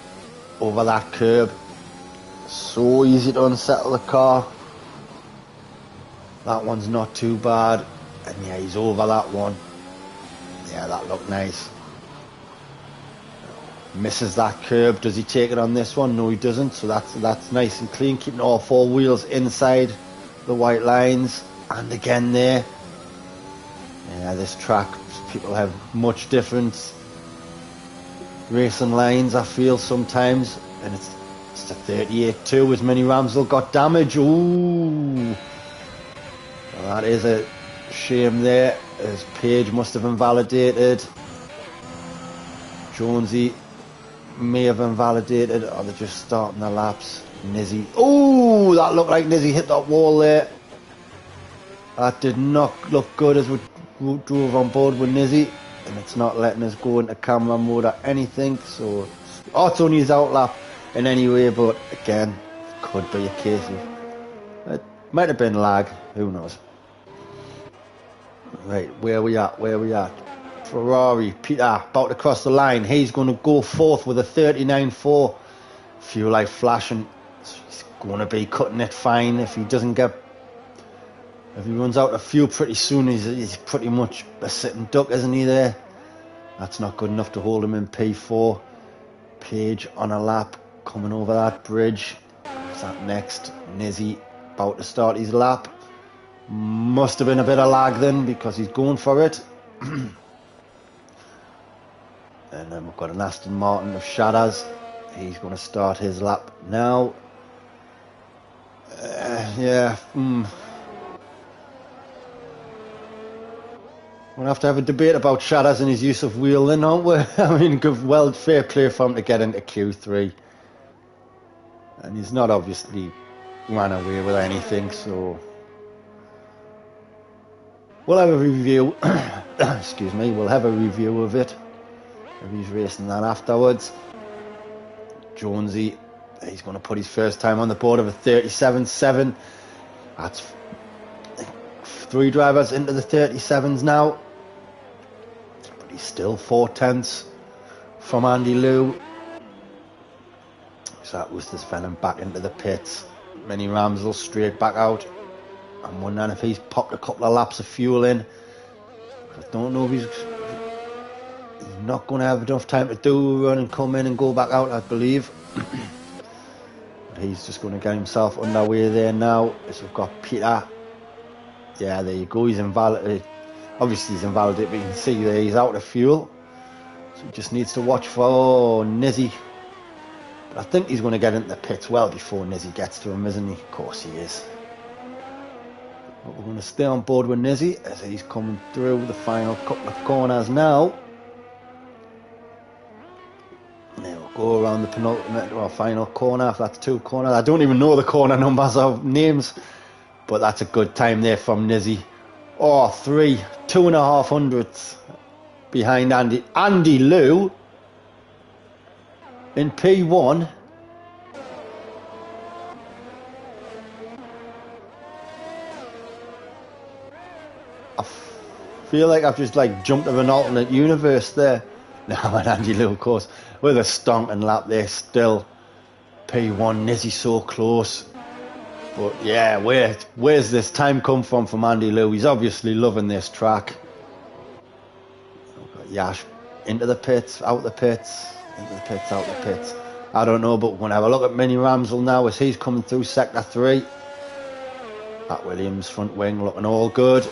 Over that curb. So easy to unsettle the car. That one's not too bad. And yeah, he's over that one. Yeah, that looked nice. Misses that curb. Does he take it on this one? No, he doesn't. So that's nice and clean. Keeping all 4 wheels inside the white lines. And again there. Yeah, this track, people have much different racing lines, I feel sometimes. And it's the 38-2 as Mini Ramsel got damage. Ooh. Well, that is a shame there, as Page must have invalidated. Jonesy may have invalidated, or they're just starting the laps. Nizzy. Oh, that looked like Nizzy hit that wall there. That did not look good as we drove on board with Nizzy. And it's not letting us go into camera mode or anything. So, it's only his out lap in any way, but again, could be a case of, it might have been lag, who knows. Right, where we at? Ferrari, Peter, about to cross the line. He's going to go fourth with a 39.4. Fuel light flashing. He's going to be cutting it fine if he doesn't get... If he runs out of fuel pretty soon, he's pretty much a sitting duck, isn't he, there? That's not good enough to hold him in P4. Page on a lap, coming over that bridge. What's that next? Nizzy, about to start his lap. Must have been a bit of lag then, because he's going for it. And then we've got an Aston Martin of Shadas. He's going to start his lap now. We'll have to have a debate about Shadas and his use of wheel then, aren't we? I mean, well, fair play for him to get into Q3. And he's not obviously ran away with anything, so... We'll have a review. Excuse me, we'll have a review of it. If he's racing that afterwards. Jonesy, he's going to put his first time on the board of a 37.7. That's 3 drivers into the 37s now. But he's still 4/10 from Andy Liu. So that was this venom back into the pits. Mini Ramsel straight back out. I'm wondering if he's popped a couple of laps of fuel in. I don't know if he's not going to have enough time to do a run and come in and go back out, I believe. But he's just going to get himself underway there now. So we've got Peter. Yeah, there you go. He's invalidated. Obviously he's invalidated, but you can see there he's out of fuel. So he just needs to watch for Nizzy. But I think he's going to get into the pits well before Nizzy gets to him, isn't he? Of course he is. But we're going to stay on board with Nizzy as he's coming through the final couple of corners now. Now we'll go around the penultimate or final corner, if that's 2 corners. I don't even know the corner numbers or names, but that's a good time there from Nizzy. 2.5 hundredths behind Andy Liu in P1. I feel like I've just jumped of an alternate universe there. Now and Andy Liu, of course, with a stonking lap there still. P1, Nizzy so close. But yeah, where's this time come from Andy Liu? He's obviously loving this track. Yash into the pits, out the pits, into the pits, out the pits. I don't know, but we're going to have a look at Mini Ramsel now as he's coming through sector 3. Pat Williams front wing looking all good.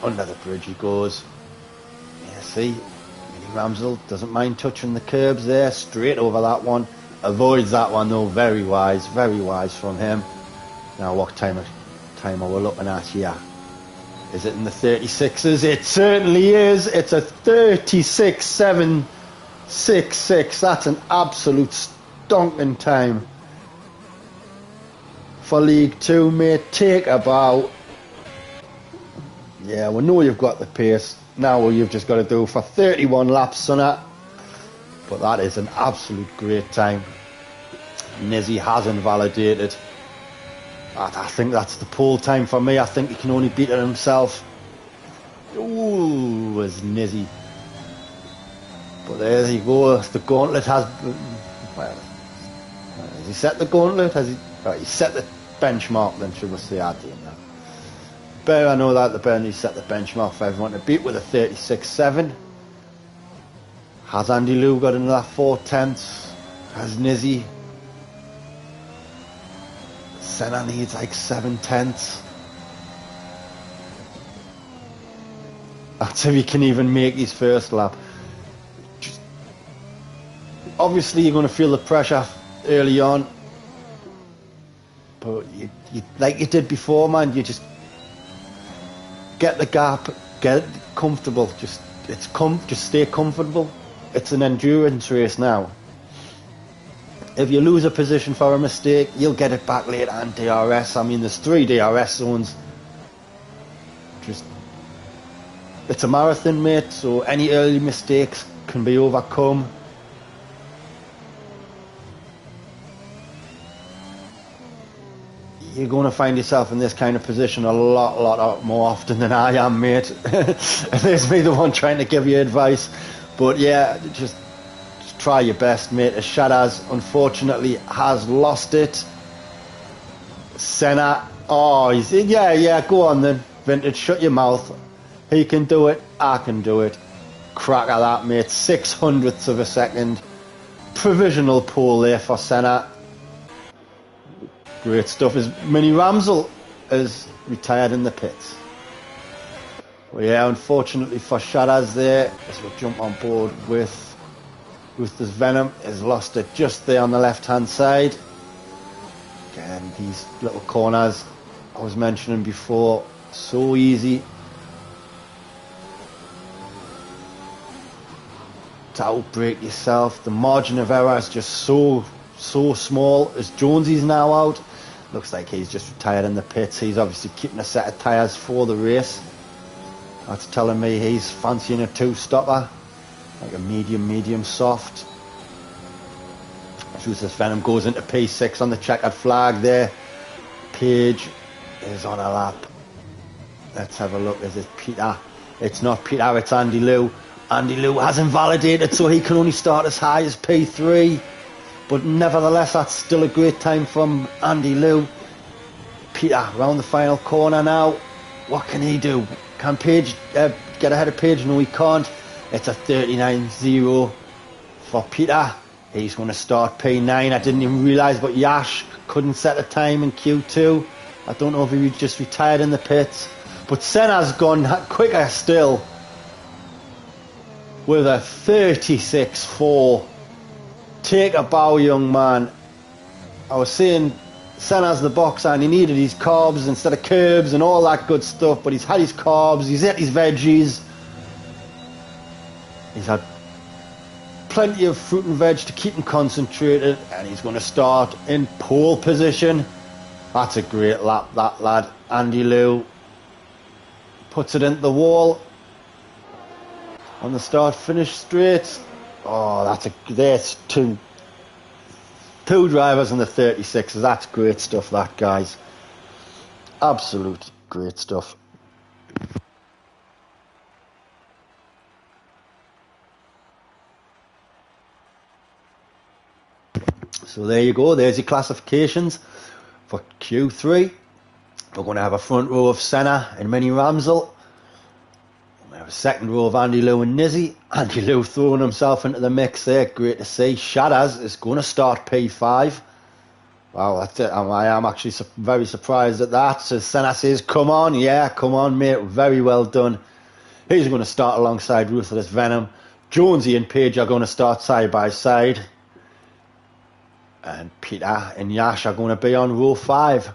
Under the bridge he goes. Yeah, see, Mini Ramsel doesn't mind touching the curbs there, straight over that one. Avoids that one though, very wise from him. Now what time are we looking at here? Is it in the 36s? It certainly is. It's a 36.766. That's an absolute stonking time for League 2, mate. Take a bow. Yeah, we know you've got the pace. Now all you've just got to do for 31 laps, sonner. But that is an absolute great time. Nizzy has invalidated. I think that's the pole time for me. I think he can only beat it himself. Ooh, was Nizzy. But there you go. The gauntlet has... Well, has he set the gauntlet? Has he... Right, he set the benchmark then, should we say? I don't know. But I know that the Burnley set the benchmark for everyone to beat with a 36.7. Has Andy Liu got into that 4/10? Has Nizzy? Senna needs 7/10. That's if he can even make his first lap. Obviously you're going to feel the pressure early on, but you like you did before, man, you just get the gap, get it comfortable, just just stay comfortable. It's an endurance race now. If you lose a position for a mistake, you'll get it back later on DRS. I mean, there's 3 DRS zones. It's a marathon, mate, so any early mistakes can be overcome. You're going to find yourself in this kind of position a lot more often than I am, mate. And there's me, the one trying to give you advice. But yeah, just try your best, mate. Shadas, unfortunately, has lost it. Senna, oh, he's yeah, go on then. Vintage, shut your mouth. He can do it, I can do it. Crack at that, mate. 600ths of a second. Provisional pole there for Senna. Great stuff. As Mini Ramsel is retired in the pits. Well, yeah, unfortunately for Shadas there, as we jump on board with this Venom, has lost it just there on the left hand side. Again, these little corners I was mentioning before, so easy to outbrake yourself. The margin of error is just so small. As Jonesy's now out, looks like he's just retired in the pits. He's obviously keeping a set of tyres for the race. That's telling me he's fancying a 2-stopper, like a medium soft. This Venom goes into P6 on the checkered flag there. Page is on a lap. Let's have a look. Is it Peter? It's not Peter, it's Andy Liu. Andy Liu has invalidated, so he can only start as high as P3. But nevertheless, that's still a great time from Andy Liu. Peter round the final corner now. What can he do? Can Page get ahead of Page? No, he can't. It's a 39.0 for Peter. He's going to start P9. I didn't even realise, but Yash couldn't set a time in Q2. I don't know if he just retired in the pits. But Senna's gone quicker still with a 36.4. Take a bow, young man. I was saying Senna's the boxer and he needed his carbs instead of curbs and all that good stuff, but he's had his carbs, he's ate his veggies, he's had plenty of fruit and veg to keep him concentrated, and he's going to start in pole position. That's a great lap, that lad. Andy Liu puts it into the wall on the start finish straight. Oh, there's two drivers in the 36s. That's great stuff, that, guys. Absolute great stuff. So there you go. There's your classifications for Q3. We're going to have a front row of Senna and Mini Ramsel. We have a second row of Andy Liu and Nizzy. Andy Liu throwing himself into the mix there. Great to see. Shadas is going to start P5. Wow, that's it. I am actually very surprised at that. So Senna says, come on. Yeah, come on, mate. Very well done. He's going to start alongside Ruthless Venom. Jonesy and Page are going to start side by side. And Peter and Yash are going to be on row 5.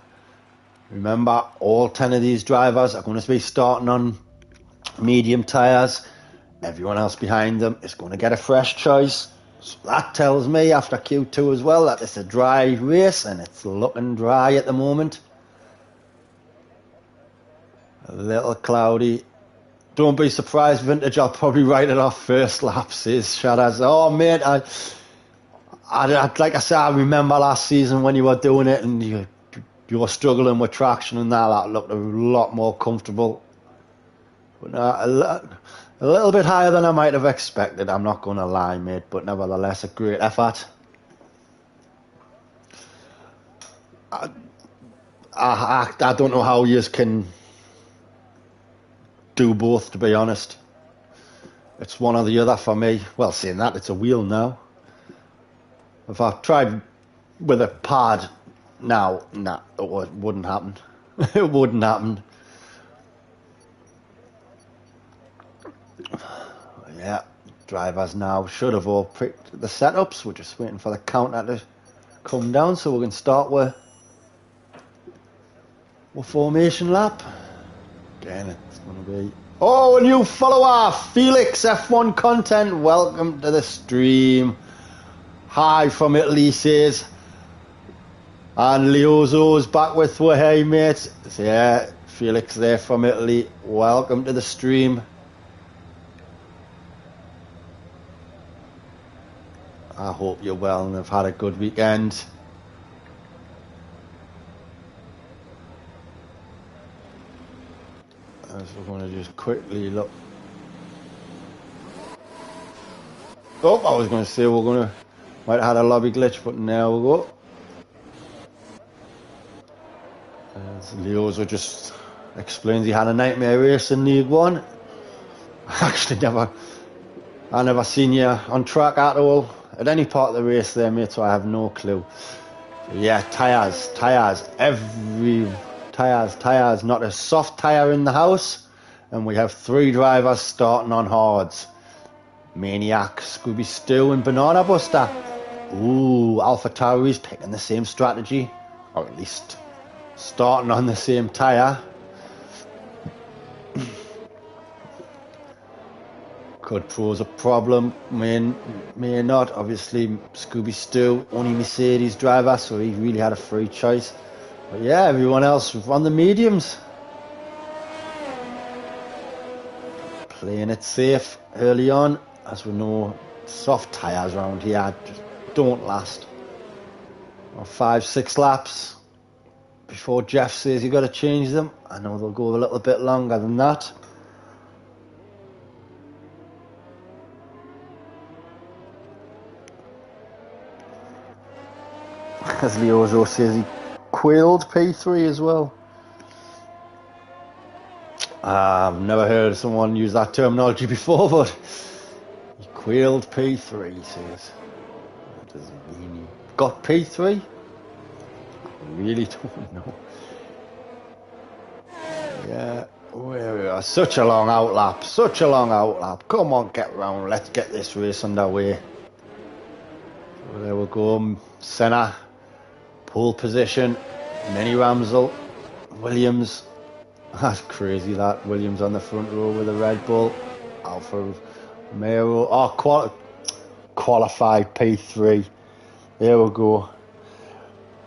Remember, all 10 of these drivers are going to be starting on medium tyres. Everyone else behind them is going to get a fresh choice. So that tells me after Q2 as well that it's a dry race, and it's looking dry at the moment. A little cloudy. Don't be surprised, Vintage, I'll probably write it off first lap, says Shadas. Oh, mate, like I said, I remember last season when you were doing it and you were struggling with traction and that looked a lot more comfortable. But a little bit higher than I might have expected, I'm not going to lie, mate, but nevertheless a great effort. I don't know how you can do both, to be honest. It's one or the other for me. Well, saying that, it's a wheel now. If I tried with a pad now, nah, it wouldn't happen. It wouldn't happen. Yeah, drivers now should have all picked the setups. We're just waiting for the counter to come down so we can start with formation lap. Again, it's going to be Oh, a new follower, Felix F1 Content. Welcome to the stream. Hi from Italy, says. And Leozo's back with you. Hey, mate. So, yeah, Felix there from Italy. Welcome to the stream. I hope you're well and have had a good weekend. As we're going to just quickly look. Oh, I was going to say might have had a lobby glitch, but now we go. As Leozo just explains he had a nightmare race in League One. I never seen you on track at all at any part of the race there, mate, so I have no clue. So yeah, tyres, every tyres, not a soft tyre in the house, and we have 3 drivers starting on hards. Maniac, Scooby Stew and Banana Buster. Ooh, Alpha Tauri's picking the same strategy, or at least starting on the same tyre. Could pose a problem, may not. Obviously, Scooby Stew, only Mercedes driver, so he really had a free choice. But yeah, everyone else on the mediums. Playing it safe early on, as we know, soft tyres around here just don't last. 5-6 laps before Jeff says you got to change them. I know they'll go a little bit longer than that. As Leozo says, he quailed P3 as well. I've never heard someone use that terminology before, but he quailed P3, he says. That doesn't mean he got P3? I really don't know. Yeah, where we are. Such a long outlap. Come on, get round. Let's get this race underway. So there we go. Senna. Pole position, Mini Ramsel, Williams. That's crazy, that Williams on the front row with a Red Bull. Alfa Romeo. Oh, qualified P3. There we go.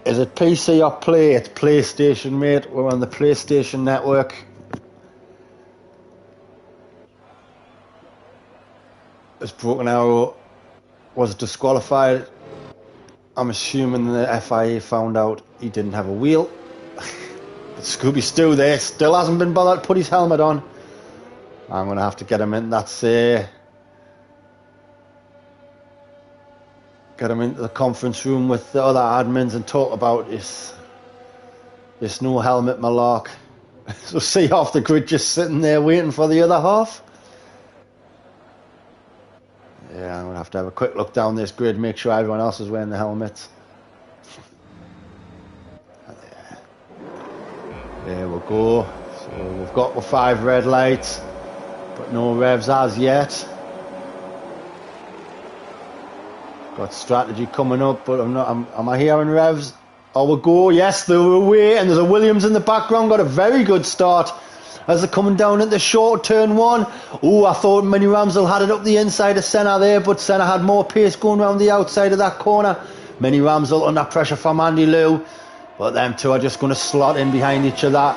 Is it PC or Play? It's PlayStation, mate. We're on the PlayStation network. This Broken Arrow was disqualified. I'm assuming the FIA found out he didn't have a wheel. But Scooby Stew there still hasn't been bothered to put his helmet on. I'm going to have to get him in. Get him into the conference room with the other admins and talk about this no helmet malark. So see half the grid just sitting there waiting for the other half. Yeah, I'm going to have a quick look down this grid, make sure everyone else is wearing the helmets. There we go. So we've got the 5 red lights, but no revs as yet. Got strategy coming up, but am I hearing revs? Oh, we go. Yes, they're away, and there's a Williams in the background. Got a very good start as they're coming down at the short turn 1. Oh, I thought Mini Ramsel had it up the inside of Senna there, but Senna had more pace going around the outside of that corner. Mini Ramsel under pressure from Andy Liu, but them two are just going to slot in behind each other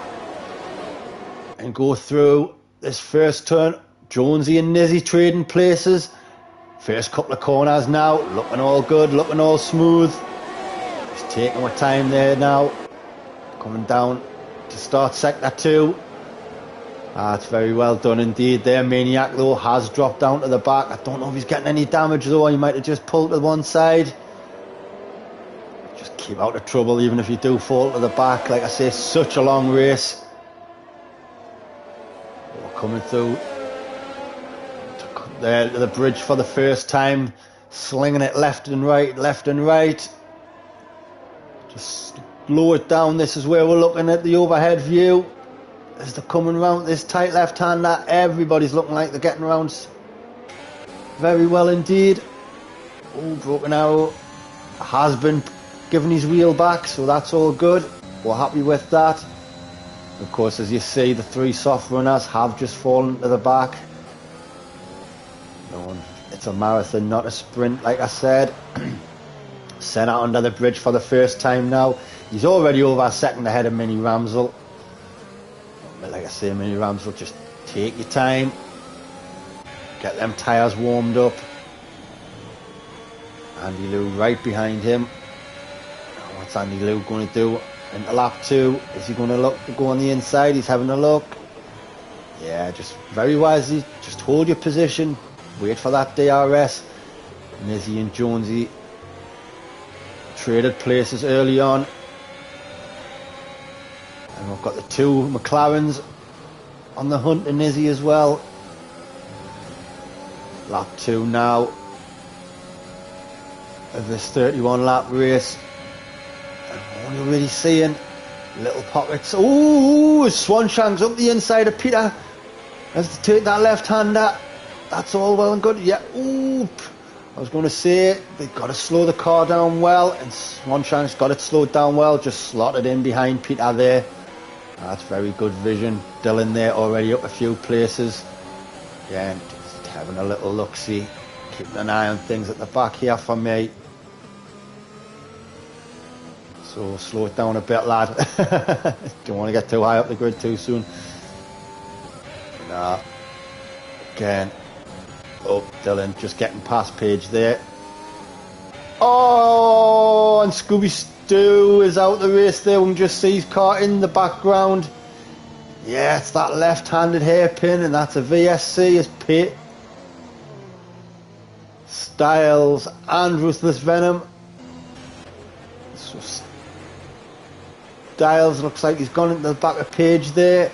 and go through this first turn. Jonesy and Nizzy trading places. First couple of corners now, looking all good, looking all smooth. Just taking our time there now. Coming down to start sector 2. That's very well done indeed there. Maniac though has dropped down to the back. I don't know if he's getting any damage though. He might have just pulled to one side. Just keep out of trouble even if you do fall to the back. Like I say, such a long race. We're coming through there to the bridge for the first time. Slinging it left and right. Just lower it down. This is where we're looking at the overhead view. As they're coming round this tight left-hander, everybody's looking like they're getting around very well indeed. Oh, Broken Arrow has been given his wheel back, so that's all good. We're happy with that. Of course, as you see, the 3 soft runners have just fallen to the back. It's a marathon, not a sprint, like I said. Senna under the bridge for the first time now. He's already over a second ahead of Mini Ramsel. But like I say, Mini Ramsel, just take your time. Get them tyres warmed up. Andy Lou right behind him. What's Andy Lou going to do into lap 2? Is he going to look to go on the inside? He's having a look. Yeah, just very wisely, just hold your position. Wait for that DRS. Nizzy and Jonesy traded places early on. And we've got the 2 McLarens on the hunt to Nizzy as well. Lap 2 now of this 31 lap race. And what are you really seeing? Little pockets. Ooh, Swanshank's up the inside of Peter. Has to take that left-hander. That's all well and good. Yeah, ooh. I was going to say, they've got to slow the car down well, and Swanshank's got it slowed down well, just slotted in behind Peter there. That's very good vision. Dylan there already up a few places. Yeah, and just having a little look-see. Keeping an eye on things at the back here for me. So slow it down a bit, lad. Don't want to get too high up the grid too soon. Nah. Again. Oh, Dylan just getting past Page there. Oh, and Scooby Stu is out the race there. We can just see his car in the background. Yeah, it's that left-handed hairpin, and that's a VSC as Pit, Styles, and Ruthless Venom. So Styles looks like he's gone into the back of Page there,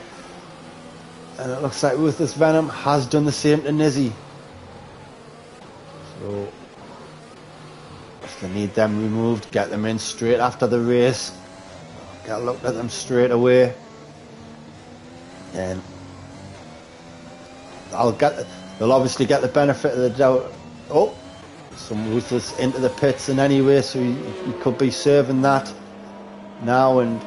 and it looks like Ruthless Venom has done the same to Nizzy. So if they need them removed, get them in straight after the race. Get a look at them straight away. And they'll obviously get the benefit of the doubt. Oh, some Ruthless into the pits in anyway, so he could be serving that now. And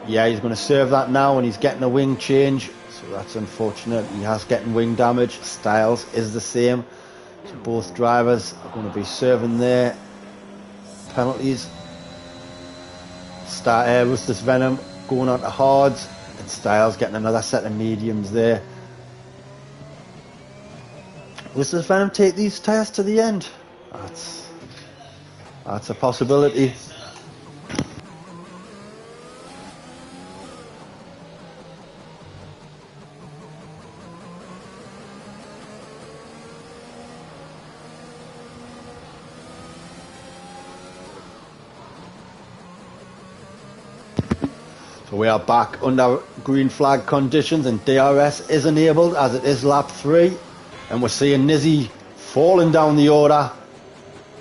yeah, he's going to serve that now, and he's getting a wing change. So that's unfortunate. He has getting wing damage. Styles is the same. So both drivers are going to be serving their penalties. Ruthless Venom going on to hards, and Styles getting another set of mediums there. Ruthless Venom take these tyres to the end? That's a possibility. So we are back under green flag conditions, and DRS is enabled as it is lap 3, and we're seeing Nizzy falling down the order.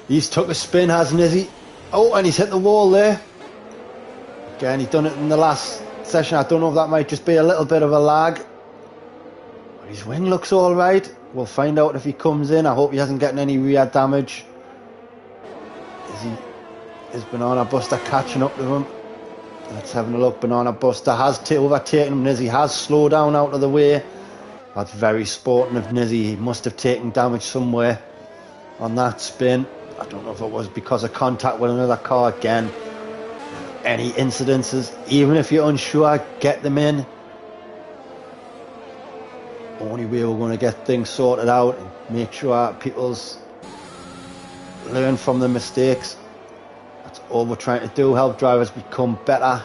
He's took a spin, has Nizzy. Oh, and he's hit the wall there. Again, he's done it in the last session. I don't know if that might just be a little bit of a lag. But his wing looks alright. We'll find out if he comes in. I hope he hasn't gotten any rear damage. Is Banana Buster catching up to him? Let's have a look. Banana Buster has overtaken him. Nizzy has slowed down out of the way. That's very sporting of Nizzy. He must have taken damage somewhere on that spin. I don't know if it was because of contact with another car again. Any incidences, even if you're unsure, get them in. Only way we're going to get things sorted out and make sure people's learn from the mistakes. That's all we're trying to do, help drivers become better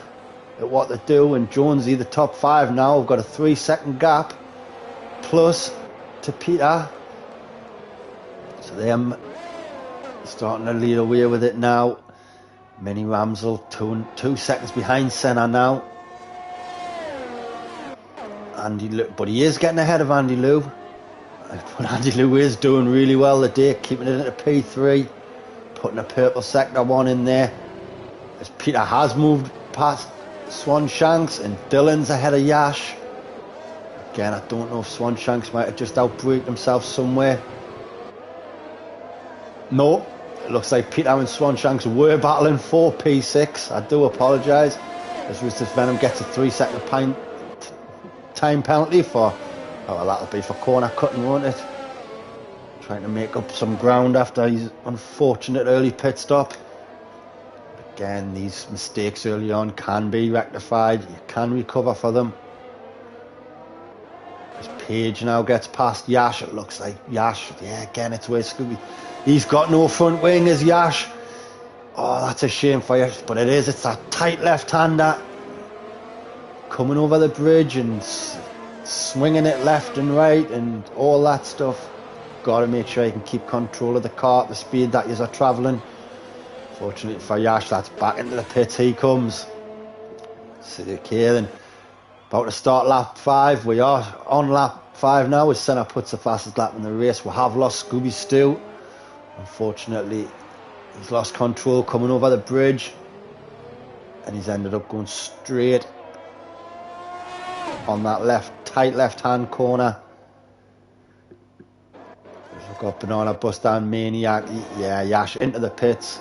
at what they do. And Jonesy, the top 5 now, we've got a 3-second gap plus to Peter. So them starting to lead away with it now. Mini Ramsel 2 seconds behind Senna now. But he is getting ahead of Andy Lou. But Andy Lou is doing really well today, keeping it at a P3, putting a purple sector 1 in there. As Peter has moved past Swanshanks, and Dylan's ahead of Yash. Again, I don't know if Swanshanks might have just outbraked himself somewhere. No, it looks like Peter and Swanshanks were battling for P6. I do apologise. As Ruthless Venom gets a 3-second time penalty for, oh, that'll be for corner cutting, won't it? Trying to make up some ground after his unfortunate early pit stop. Again, these mistakes early on can be rectified. You can recover for them. As Page now gets past Yash, it looks like Yash, yeah, again, it's where Scooby. He's got no front wing as Yash. Oh, that's a shame for Yash, but it's that tight left-hander coming over the bridge and swinging it left and right and all that stuff. Got to make sure you can keep control of the car at the speed that you are travelling. Fortunately for Yash, that's back into the pits. He comes. Okay, then about to start lap 5. We are on lap 5 now as Senna puts the fastest lap in the race. We have lost Scooby Stu. Unfortunately, he's lost control coming over the bridge and he's ended up going straight on that tight left-hand corner. We've got Banana Bust and Maniac. Yeah, Yash into the pits.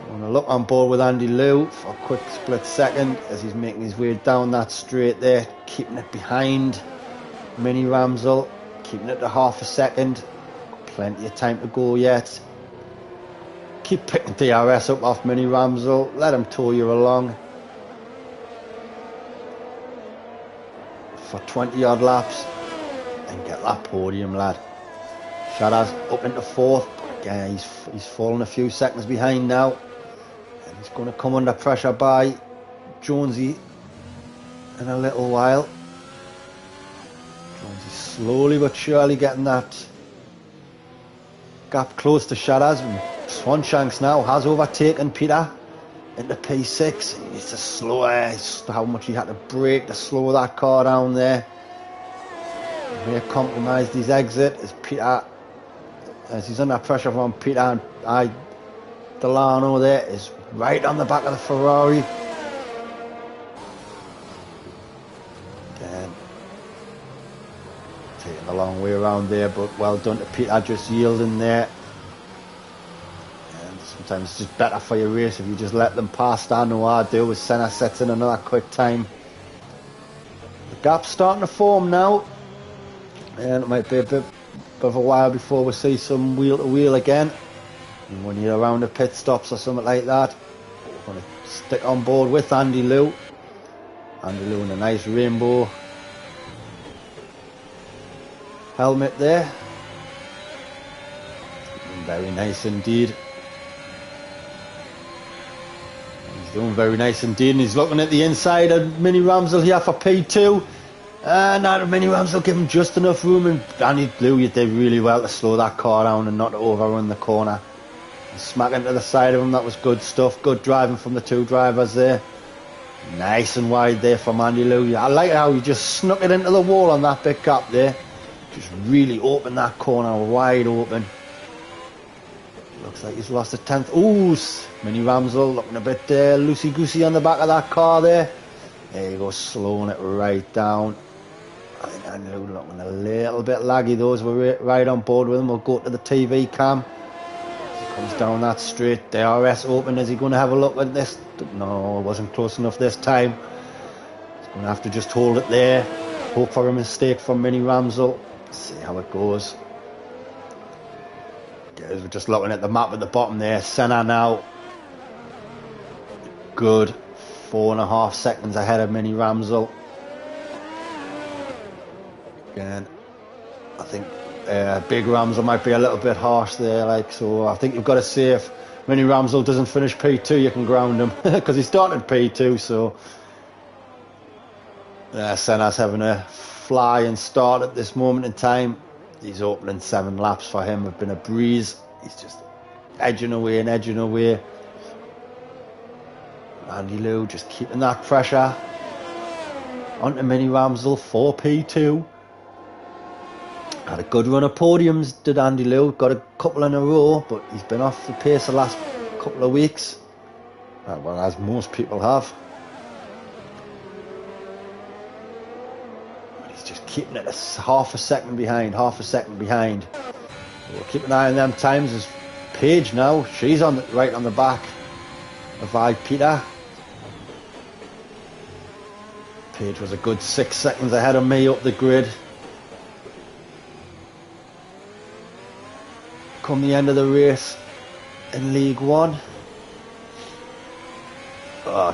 I'm going to look on board with Andy Liu for a quick split second as he's making his way down that straight there, keeping it behind Mini Ramsel, keeping it to half a second. Plenty of time to go yet. Keep picking DRS up off Mini Ramsel, let him tow you along for 20 odd laps and get that podium, lad. Shadas up into 4th, but again he's fallen a few seconds behind now. He's going to come under pressure by Jonesy in a little while. Jonesy slowly but surely getting that gap close to Shadas. Swanshanks now has overtaken Peter into P6. It's a slower, how much he had to brake to slow that car down there. He may have compromised his exit as Peter, as he's under pressure from Peter and Delano there is right on the back of the Ferrari. Again, taking a long way around there, but well done to Peter, just yielding there. And sometimes it's just better for your race if you just let them pass. Down no hard deal with Senna sets in another quick time. The gap's starting to form now, and it might be a bit of a while before we see some wheel to wheel again. And when you're around the pit stops or something like that, we're going to stick on board with Andy Liu. Andy Liu in a nice rainbow helmet there. Very nice indeed. He's doing very nice indeed, and he's looking at the inside of Mini Ramsel here for P2. Now Mini Ramsel give him just enough room, and Andy Liu, you did really well to slow that car down and not to overrun the corner. Smack into the side of him, that was good stuff. Good driving from the two drivers there. Nice and wide there from Andy Liu. I like how he just snuck it into the wall on that big gap there. Just really opened that corner wide open. Looks like he's lost a 10th. Ooh, Mini Ramsel looking a bit loosey-goosey on the back of that car there. There you go, slowing it right down. I think Andy Liu looking a little bit laggy. Those were right on board with him. We'll go to the TV cam. Comes down that straight, DRS open. Is he going to have a look at this? No, it wasn't close enough this time. He's going to have to just hold it there. Hope for a mistake from Mini Ramsel. See how it goes. Guys, we're just looking at the map at the bottom there. Senna now. Good 4.5 seconds ahead of Mini Ramsel. Again, I think Big Ramsel might be a little bit harsh there, so I think you've got to say if Mini Ramsel doesn't finish P2, you can ground him because he started P2. So Senna's having a flying start at this moment in time. These opening 7 laps for him have been a breeze. He's just edging away and edging away. Andy Liu just keeping that pressure onto Mini Ramsel for P2. Had a good run of podiums, did Andy Liu. Got a couple in a row, but he's been off the pace the last couple of weeks. Well, as most people have. But he's just keeping it half a second behind. We'll keep an eye on them times. As Paige now, she's right on the back of Peter. Page was a good 6 seconds ahead of me up the grid. Come the end of the race in League One. Oh, I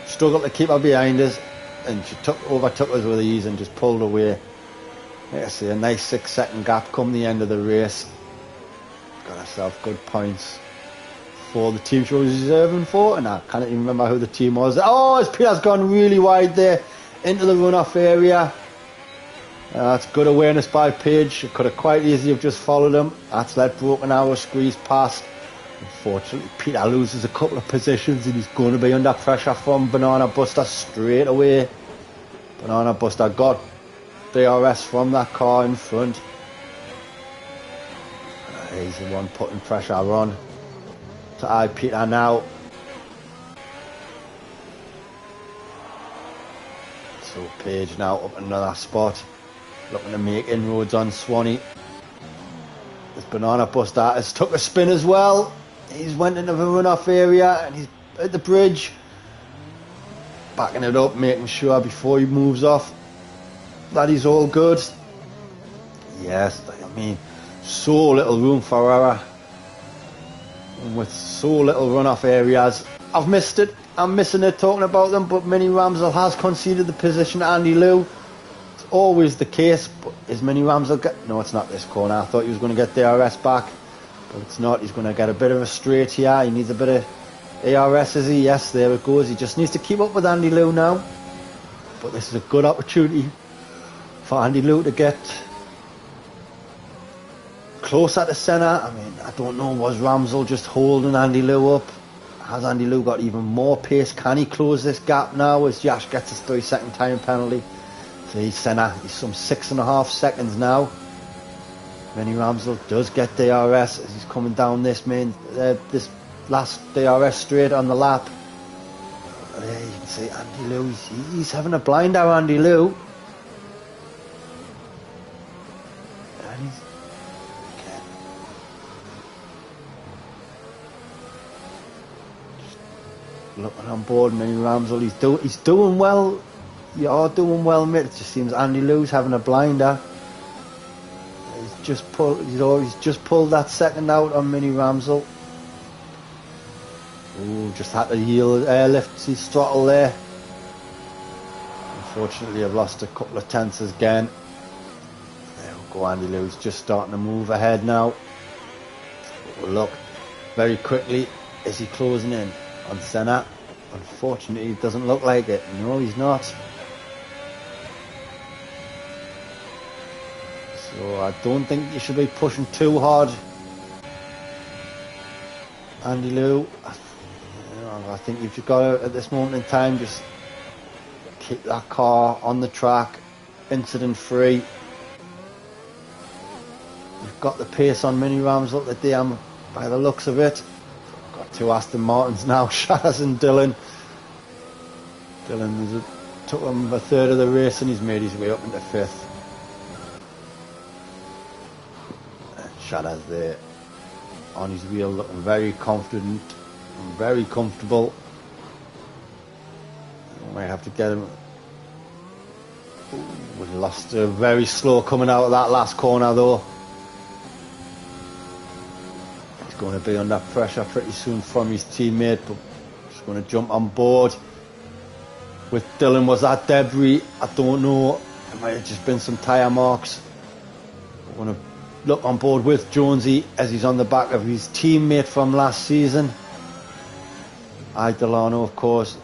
struggled to keep her behind us, and she overtook us with ease and just pulled away. Like I say, a nice 6 second gap come the end of the race. Got herself good points for the team she was reserving for, and I can't even remember who the team was. Oh, his Peter's gone really wide there into the runoff area. That's good awareness by Page. Could have quite easily have just followed him. That's let Broken Arrow squeeze past. Unfortunately, Peter loses a couple of positions and he's going to be under pressure from Banana Buster straight away. Banana Buster got DRS from that car in front. He's the one putting pressure on to eye Peter now. So Page now up another spot, looking to make inroads on Swanee. This Banana Buster has took a spin as well. He's went into the runoff area and he's at the bridge, backing it up, making sure before he moves off that he's all good. Yes, I mean, so little room for error, and with so little runoff areas. I've missed it. I'm missing it talking about them, but Mini Ramsel has conceded the position to Andy Liu. It's always the case, but is Mini Ramsel get... No, it's not this corner. I thought he was going to get the DRS back, but it's not. He's going to get a bit of a straight here. He needs a bit of ARS, is he? Yes, there it goes. He just needs to keep up with Andy Liu now. But this is a good opportunity for Andy Liu to get close at the centre. I mean, I don't know, was Ramsel just holding Andy Liu up? Has Andy Liu got even more pace? Can he close this gap now as Yash gets his 3 second time penalty? So he's centre, he's some 6.5 seconds now. Mini Ramsel does get DRS as he's coming down this this last DRS straight on the lap. There you can see Andy Liu, he's having a blinder, Andy Liu. And he's looking on board, Mini Ramsel. He's doing well. You are doing well, mate. It just seems Andy Liu's having a blinder. He's just pulled that second out on Mini Ramsel. Ooh, just had to lift his throttle there. Unfortunately, I've lost a couple of tenths again. There we go. Andy Liu's just starting to move ahead now. But look, very quickly, is he closing in on Senna? Unfortunately, it doesn't look like it. No, he's not. So I don't think you should be pushing too hard, Andy Liu. I think you've got to, at this moment in time, just keep that car on the track, incident free. You've got the pace on Mini Ramsel the DM by the looks of it. Got 2 Aston Martins now, Shaz and Dylan. Dylan took him a third of the race and he's made his way up into 5th. Shaz there on his wheel, looking very confident and very comfortable. We might have to get him. We lost a very slow coming out of that last corner though. He's going to be under pressure pretty soon from his teammate, but he's going to jump on board with Dylan. Was that debris? I don't know. It might have just been some tyre marks. We're going to look on board with Jonesy as he's on the back of his teammate from last season, Delano, of course.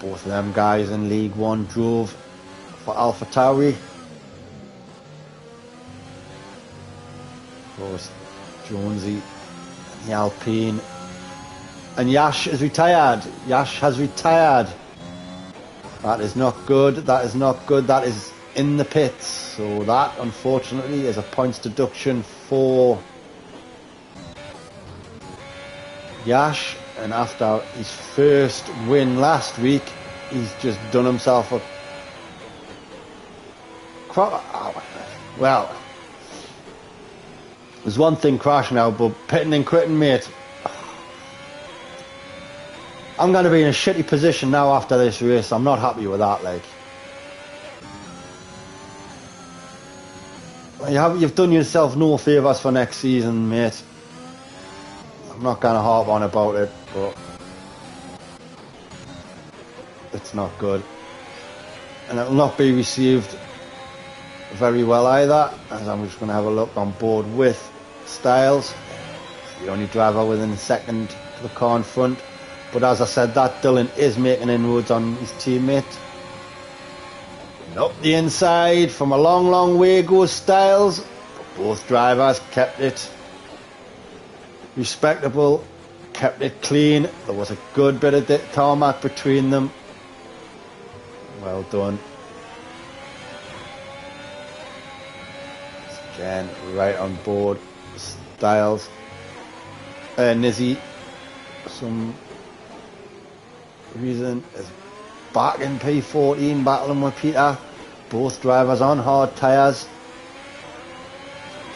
Both of them guys in League One drove for AlphaTauri. Of course, Jonesy, the Alpine, and Yash is retired. Yash has retired. That is not good. That is not good. That is in the pits. So that, unfortunately, is a points deduction for Yash. And after his first win last week, he's just done himself a... Well, there's one thing crashing out, but pitting and quitting, mate. I'm going to be in a shitty position now after this race. I'm not happy with that, like. You've done yourself no favours for next season, mate. I'm not going to harp on about it, but it's not good. And it will not be received very well either, as I'm just going to have a look on board with Styles. The only driver within second to the car in front. But as I said, that Dylan is making inroads on his teammate. And up the inside from a long, long way goes Styles. But both drivers kept it respectable, kept it clean. There was a good bit of tarmac between them. Well done. Again, right on board. Styles. Nizzy, some reason, is back in P14 battling with Peter. Both drivers on hard tyres.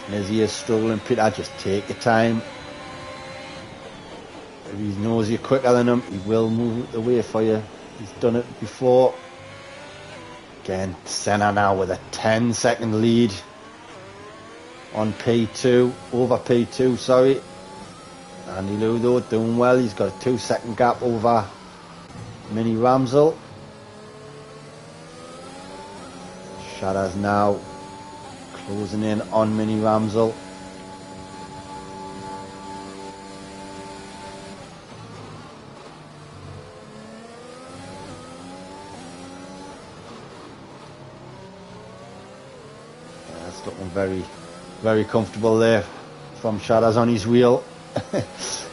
Nizzy is struggling. Peter, just take your time. If he knows you're quicker than him, he will move the way for you. He's done it before. Again, Senna now with a 10-second lead on P2, over P2, sorry. Andy Lou though doing well. He's got a 2-second gap over Mini Ramsel. Shadow's now closing in on Mini Ramsel. That's looking very, very comfortable there from Shadow's on his wheel.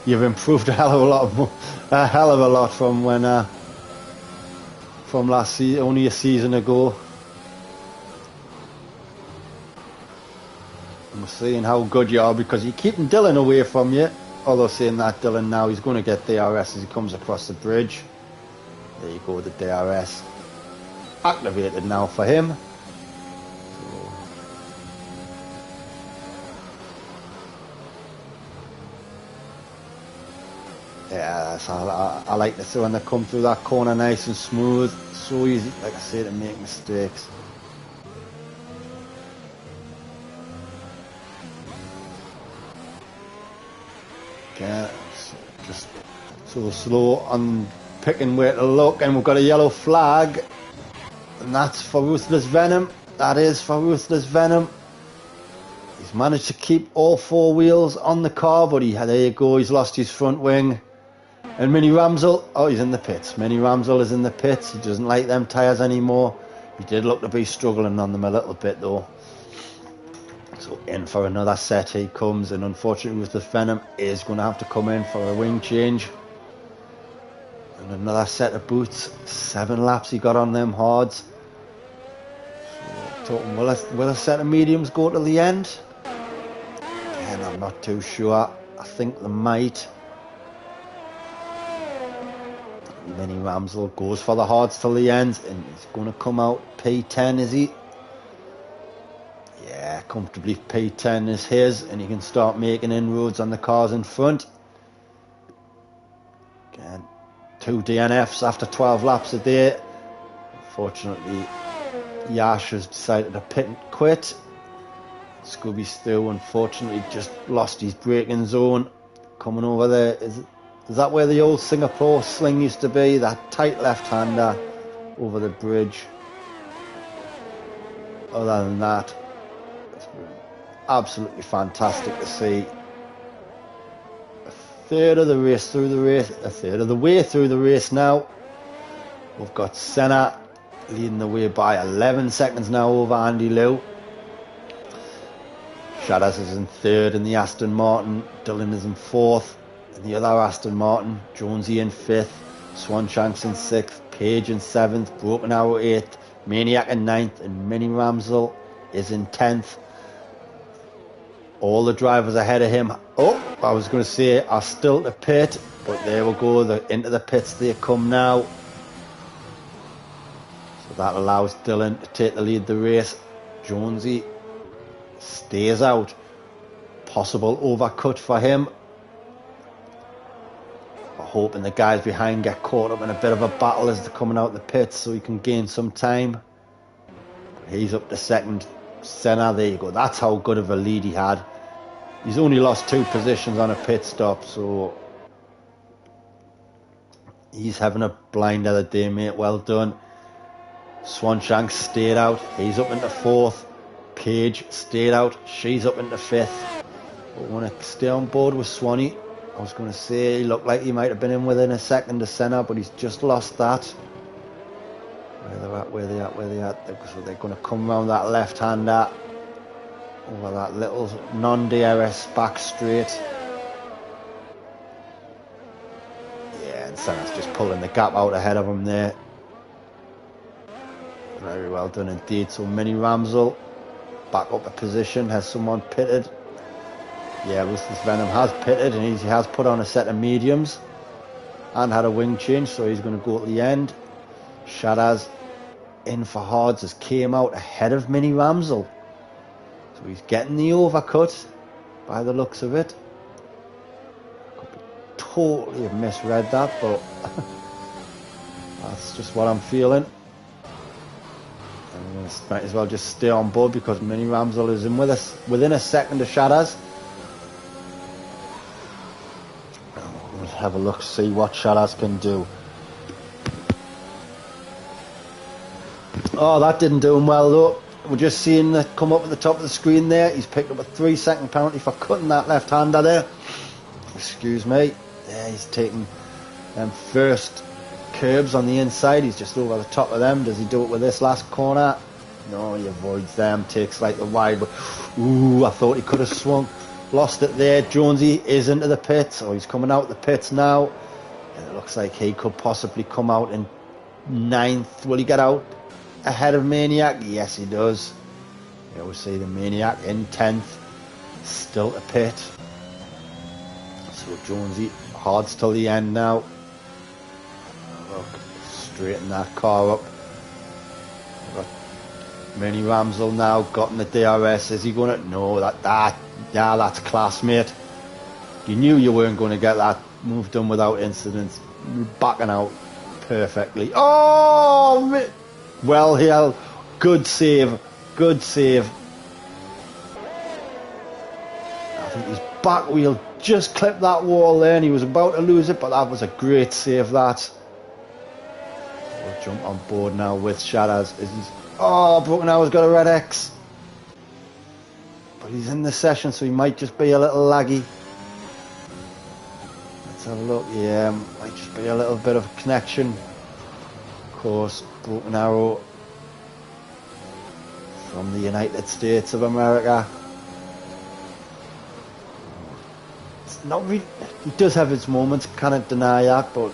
You've improved a hell of a lot from when from last season, only a season ago. I'm seeing how good you are because you're keeping Dylan away from you. Although saying that, Dylan now he's going to get DRS as he comes across the bridge. There you go, the DRS activated now for him. Yeah, so I like to see when they come through that corner nice and smooth. So easy, like I say, to make mistakes. Okay, just so slow on picking where to look, and we've got a yellow flag, and that's for Ruthless Venom. That is for Ruthless Venom. He's managed to keep all four wheels on the car, but there you go, he's lost his front wing. And Mini Ramsel, oh, he's in the pits. Mini Ramsel is in the pits. He doesn't like them tyres anymore. He did look to be struggling on them a little bit though. So in for another set he comes, and unfortunately with the Venom is going to have to come in for a wing change. And another set of boots. 7 laps he got on them hards. So talking, will a set of mediums go to the end? Again, I'm not too sure. I think they might. Mini Ramsel goes for the hards till the end, and he's going to come out P10, is he? Yeah, comfortably P10 is his, and he can start making inroads on the cars in front. Again, 2 DNFs after 12 laps a day. Unfortunately, Yash has decided to pit and quit. Scooby Stew, unfortunately, just lost his braking zone. Coming over there, is that where the old Singapore sling used to be? That tight left-hander over the bridge. Other than that, it's been absolutely fantastic to see. A third of the way through the race now. We've got Senna leading the way by 11 seconds now over Andy Liu. Shadders is in third in the Aston Martin. Dylan is in fourth in the other Aston Martin. Jonesy in fifth. Swanshanks in sixth. Page in seventh. Broken Arrow eighth. Maniac in ninth. And Mini Ramsel is in 10th. All the drivers ahead of him, oh, I was going to say, are still to pit. But there we go. They're into the pits they come now. So that allows Dylan to take the lead the race. Jonesy stays out. Possible overcut for him. A hoping the guys behind get caught up in a bit of a battle as they're coming out the pits so he can gain some time. But he's up to second. Senna, there you go. That's how good of a lead he had. He's only lost 2 positions on a pit stop, so he's having a blinder the day, mate. Well done. Swanshank stayed out. He's up into 4th. Paige stayed out. She's up into 5th. But we want to stay on board with Swanee. I was going to say he looked like he might have been in within a second to Senna, but he's just lost that. Where they at. So they're going to come round that left-hander over that little non-DRS back straight. Yeah, and Senna's just pulling the gap out ahead of him there. Very well done indeed. So Mini Ramsel back up a position. Has someone pitted? Yeah, Ruthless Venom has pitted, and he has put on a set of mediums and had a wing change, so he's going to go at the end. Shadaz in for hards as came out ahead of Mini Ramsel. So he's getting the overcut by the looks of it. I could totally have misread that, but that's just what I'm feeling. And might as well just stay on board because Mini Ramsel is in with us within a second of Shadaz. We'll have a look, see what Shadaz can do. Oh, that didn't do him well though. We're just seeing that come up at the top of the screen there. He's picked up a 3-second penalty for cutting that left-hander there. Excuse me. Yeah, he's taking them first curbs on the inside. He's just over the top of them. Does he do it with this last corner? No, he avoids them. Takes like the wide. But ooh, I thought he could have swung. Lost it there. Jonesy is into the pits. Oh, he's coming out the pits now. And it looks like he could possibly come out in 9th. Will he get out ahead of Maniac? Yes, he does. You always see the Maniac in 10th. Still to pit. So Jonesy hards till the end now. Look, straighten that car up. Got Mini Ramsel now got in the DRS. Is he going to? No, yeah, that's class, mate. You knew you weren't going to get that move done without incidents. You're backing out perfectly. Oh, well held. Good save. Good save. I think his back wheel just clipped that wall there and he was about to lose it, but that was a great save, that. We'll jump on board now with Shadaz. Oh, Broken Arrow's got a red X. But he's in the session, so he might just be a little laggy. Let's have a look. Yeah, might just be a little bit of a connection. Of course, Broken Arrow from the United States of America. It's not really, he does have his moments, can't deny that, but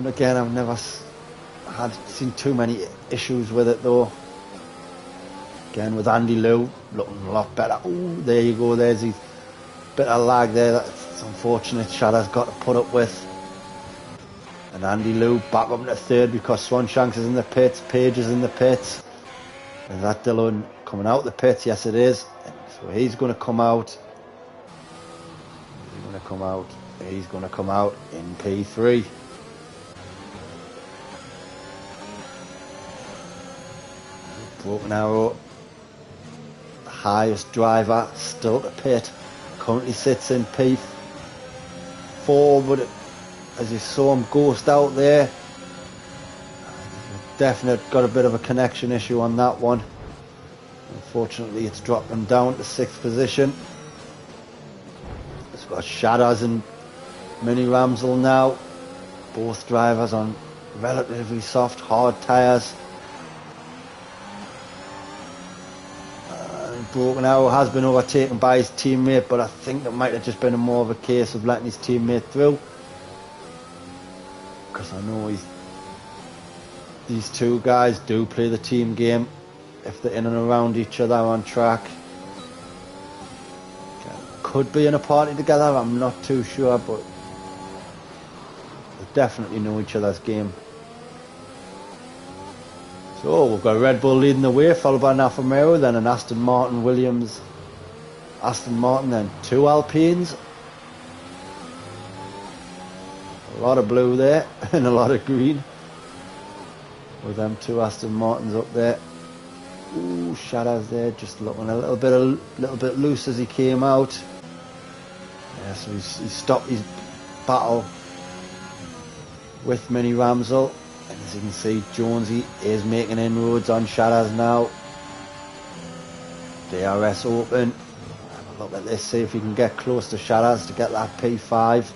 again, I've never seen too many issues with it though. Again with Andy Liu looking a lot better. Oh, there you go. There's a bit of lag there. That's unfortunate. Shadow's got to put up with. And Andy Liu back up into 3rd because Swanshanks is in the pits. Paige is in the pits. Is that Dylan coming out the pits? Yes, it is. So he's going to come out. He's going to come out. He's going to come out in P3. Broken Arrow, the highest driver, still to pit, currently sits in P4, but as you saw him ghost out there, definitely got a bit of a connection issue on that one. Unfortunately, it's dropped him down to 6th position. It's got Shadaz and Mini Ramsel now, both drivers on relatively soft, hard tyres. Broken Arrow has been overtaken by his teammate, but I think it might have just been more of a case of letting his teammate through, because I know these two guys do play the team game if they're in and around each other on track. Could be in a party together, I'm not too sure, but they definitely know each other's game. So we've got Red Bull leading the way, followed by an Alfa Romeo, then an Aston Martin, Williams, Aston Martin, then 2 Alpines. A lot of blue there and a lot of green. With them two Aston Martins up there. Ooh, Shadows there, just looking a little bit loose as he came out. Yeah, so he stopped his battle with Mini Ramsel. And as you can see, Jonesy is making inroads on Shadows now. DRS open. Have a look at this, see if he can get close to Shadows to get that P5.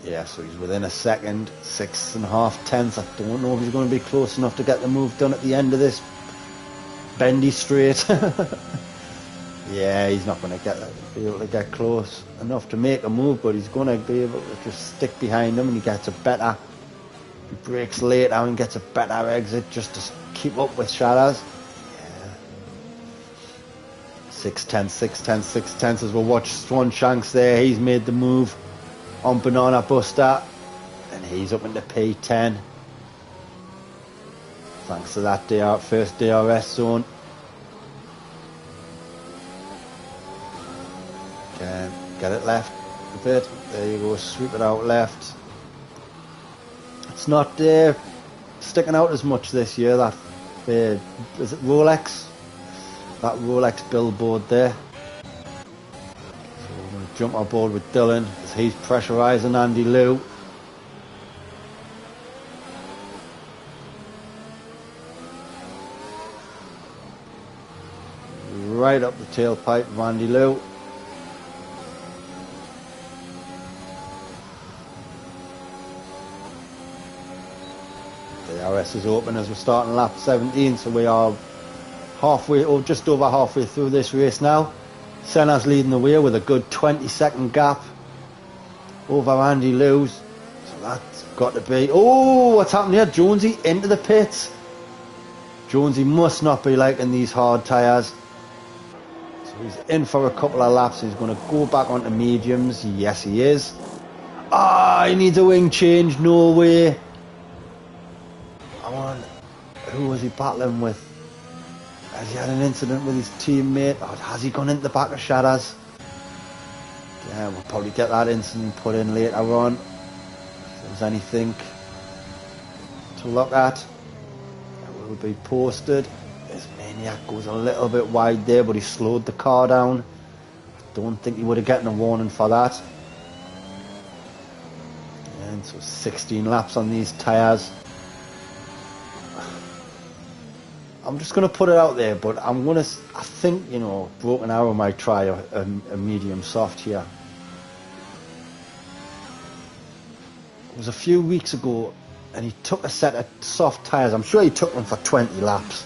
Yeah, so he's within a second, 6.5 tenths. I don't know if he's going to be close enough to get the move done at the end of this bendy straight. Yeah, he's not going to be able to get close enough to make a move, but he's going to be able to just stick behind him, and he gets a better, he brakes later and gets a better exit just to keep up with Shadows. Yeah. 6 tenths as we'll watch Swan Shanks there. He's made the move on Banana Buster, and he's up into P10 thanks to that first DRS zone. Again, get it left a bit, there you go, sweep it out left. It's not sticking out as much this year, that is it Rolex? That Rolex billboard there. Jump on board with Dylan as he's pressurising Andy Liu. Right up the tailpipe of Andy Liu. The DRS is open as we're starting lap 17, so we are halfway, or just over halfway through this race now. Senna's leading the way with a good 20-second gap over Andy Liu's. So that's got to be... Oh, what's happened here? Jonesy into the pits. Jonesy must not be liking these hard tyres. So he's in for a couple of laps. He's going to go back onto mediums. Yes, he is. Ah, he needs a wing change. No way. Who was he battling with? Has he had an incident with his teammate? Or has he gone into the back of Shadows? Yeah, we'll probably get that incident put in later on. If there's anything to look at, it will be posted. His Maniac goes a little bit wide there, but he slowed the car down. I don't think he would have gotten a warning for that. And so 16 laps on these tyres. I'm just going to put it out there, but I think, you know, Broken Arrow might try a medium soft here. It was a few weeks ago, and he took a set of soft tyres. I'm sure he took them for 20 laps.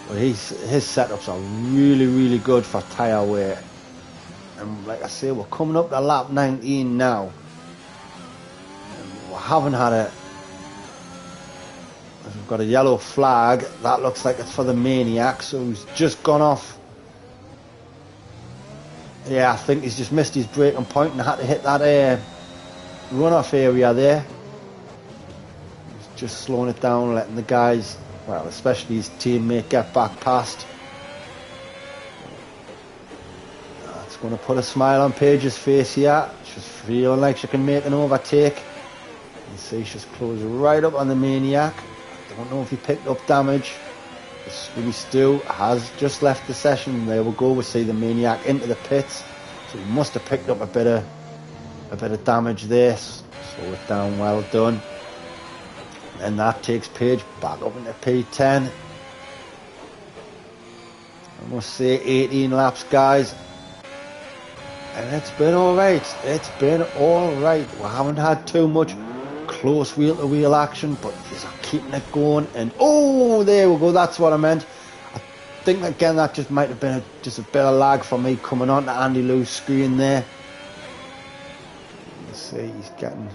But his setups are really, really good for tyre wear. And like I say, we're coming up to lap 19 now. And we haven't had we've got a yellow flag. That looks like it's for the Maniac, so he's just gone off. Yeah, I think he's just missed his braking point and had to hit that runoff area there. He's just slowing it down, letting the guys, well, especially his teammate, get back past. That's going to put a smile on Paige's face here. She's feeling like she can make an overtake. You see she's closed right up on the Maniac. I don't know if he picked up damage. Scooby Stu has just left the session. There we go. We see the Maniac into the pits, so he must have picked up a bit of damage there. Slow it down, well done. And that takes Paige back up into P10. I must say 18 laps, guys, and it's been alright. It's been alright. We haven't had too much close wheel-to-wheel action, but these are keeping it going. And oh, there we go, that's what I meant. I think again that just might have been just a bit of lag for me coming on to Andy Liu's screen there. You see he's getting,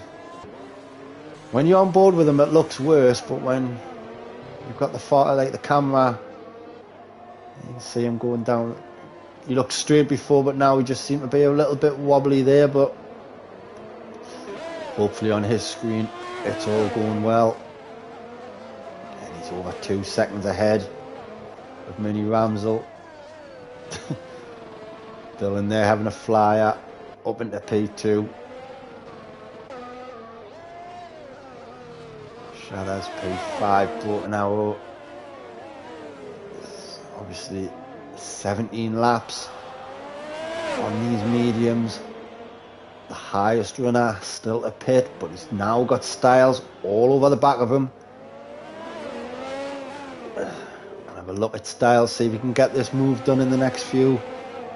when you're on board with him it looks worse, but when you've got the camera, you can see him going down. He looked straight before, but now he just seemed to be a little bit wobbly there, but hopefully on his screen it's all going well. And he's over 2 seconds ahead. of Mini Ramsel. Dylan there having a flyer up into P2. Shadows P5, broken arrow. Obviously 17 laps on these mediums. The highest runner still to pit, but he's now got Styles all over the back of him. Have a look at Styles, see if we can get this move done in the next few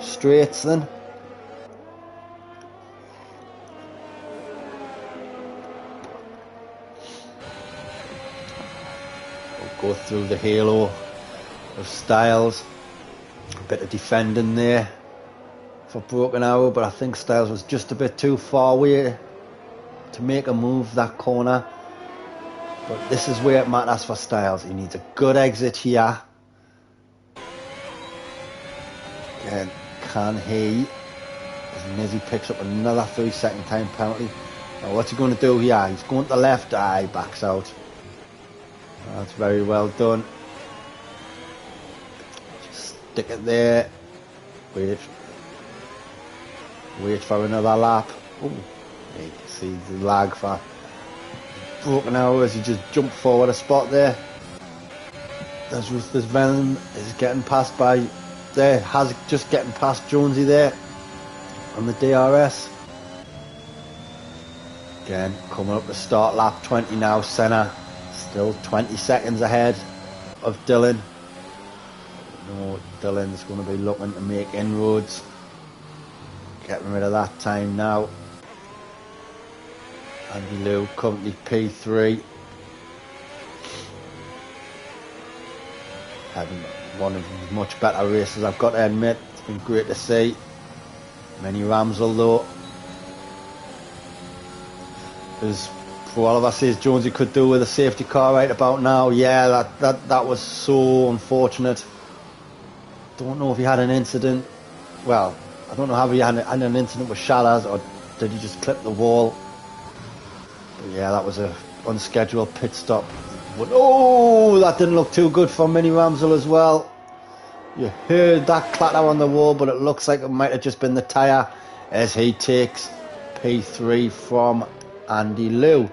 straights then. We'll go through the halo of Styles. A bit of defending there for Broken Arrow, but I think Styles was just a bit too far away to make a move that corner. But this is where it matters for Styles. He needs a good exit here. And can he, as Nizzy picks up another 3-second time penalty. Now what's he going to do here? He's going to the left. He backs out. That's very well done. Just stick it there. Wait for another lap. Ooh, you can see the lag for Broken Arrow as he just jumped forward a spot there. There's Ruthless Venom is getting passed by there, has just getting past Jonesy there on the DRS. Again, coming up to start lap 20 now, Senna still 20 seconds ahead of Dylan. No, Dylan's going to be looking to make inroads. Getting rid of that time now. Andy Liu currently P3. Having one of his much better races, I've got to admit. It's been great to see. Many Ramsel though. As for all of us says Jonesy could do with a safety car right about now. Yeah, that was so unfortunate. Don't know if he had an incident. Well, I don't know how he had an incident with Shalas, or did he just clip the wall. But yeah, that was a unscheduled pit stop. But oh, that didn't look too good for Mini Ramsel as well. You heard that clatter on the wall, but it looks like it might have just been the tyre as he takes P3 from Andy Liu.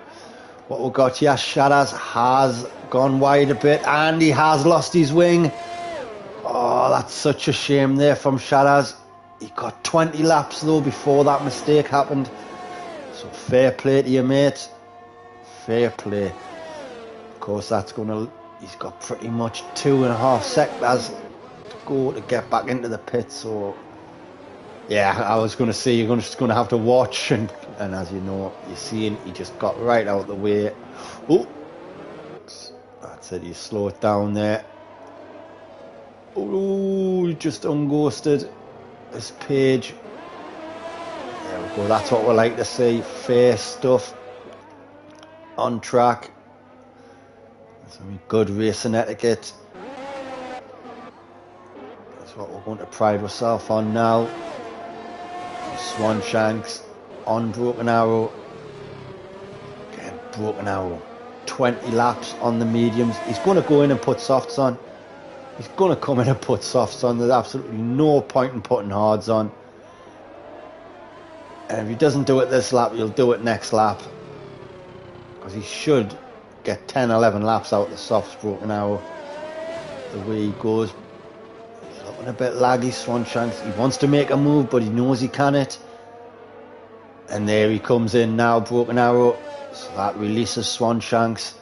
What we've got here, Shadas has gone wide a bit and he has lost his wing. Oh, that's such a shame there from Shadas. He got 20 laps though before that mistake happened. So fair play to you, mate. Fair play. Of course, that's gonna. He's got pretty much 2.5 seconds to go to get back into the pit. So yeah, I was gonna say you're just gonna have to watch, and as you know, you're seeing he just got right out of the way. Oh, that's it. He slowed it down there. Oh, he just unghosted this page. There we go. That's what we like to see. Fair stuff. On track. Some good racing etiquette. That's what we're going to pride ourselves on now. Swan Shanks on Broken Arrow. Again, Broken Arrow. 20 laps on the mediums. He's going to go in and put softs on. He's going to come in and put softs on. There's absolutely no point in putting hards on. And if he doesn't do it this lap, he'll do it next lap. Because he should get 10, 11 laps out of the softs, Broken Arrow. The way he goes. He's looking a bit laggy, Swan Shanks. He wants to make a move, but he knows he can't. And there he comes in now, Broken Arrow. So that releases Swan Shanks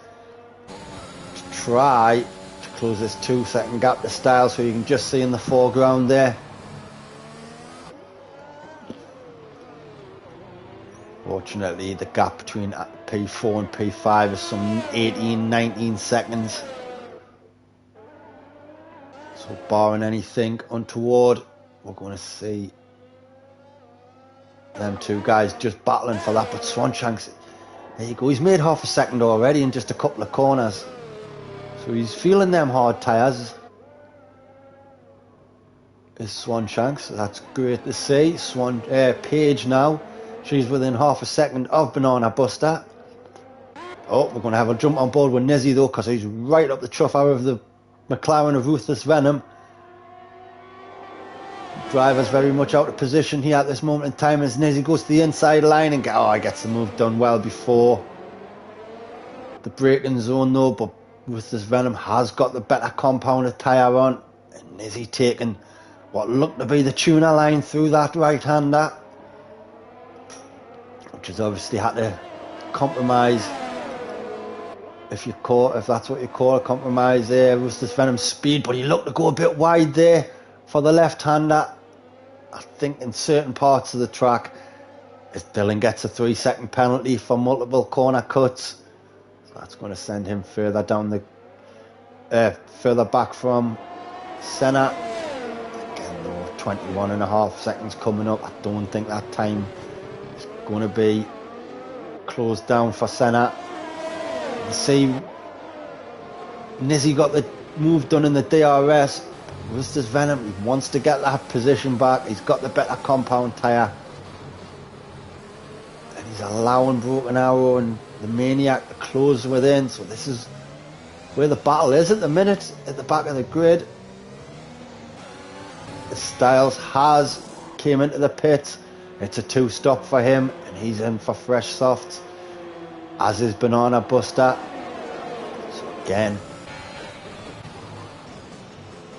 to try to close this 2-second gap to Styles, so you can just see in the foreground there. Fortunately, the gap between P4 and P5 is some 18, 19 seconds. So barring anything untoward, we're going to see them two guys just battling for that. But Swan Shanks, there you go. He's made half a second already in just a couple of corners. So he's feeling them hard tyres. Is Swan Shanks. That's great to see. Paige now. She's within half a second of Banana Buster. Oh, we're going to have a jump on board with Nizzy though, because he's right up the trough out of the McLaren of Ruthless Venom. Driver's very much out of position here at this moment in time as Nizzy goes to the inside line and gets the move done well before the braking zone though, but Ruthless Venom has got the better compounded tyre on, and Nizzy taking what looked to be the tuner line through that right-hander, which has obviously had to compromise, if that's what you call a compromise there, Ruthless Venom's speed, but he looked to go a bit wide there for the left-hander. I think in certain parts of the track, as Dylan gets a 3-second penalty for multiple corner cuts, so that's going to send him further down further back from Senna. Again, though, 21.5 seconds coming up. I don't think that time is going to be closed down for Senna. You see, Nizzy got the move done in the DRS. Ruthless Venom, he wants to get that position back. He's got the better compound tyre. And he's allowing Broken Arrow and the Maniac to close within. So this is where the battle is at the minute, at the back of the grid. Styles has came into the pit. It's a 2-stop for him, and he's in for fresh softs, as is Banana Buster. So again,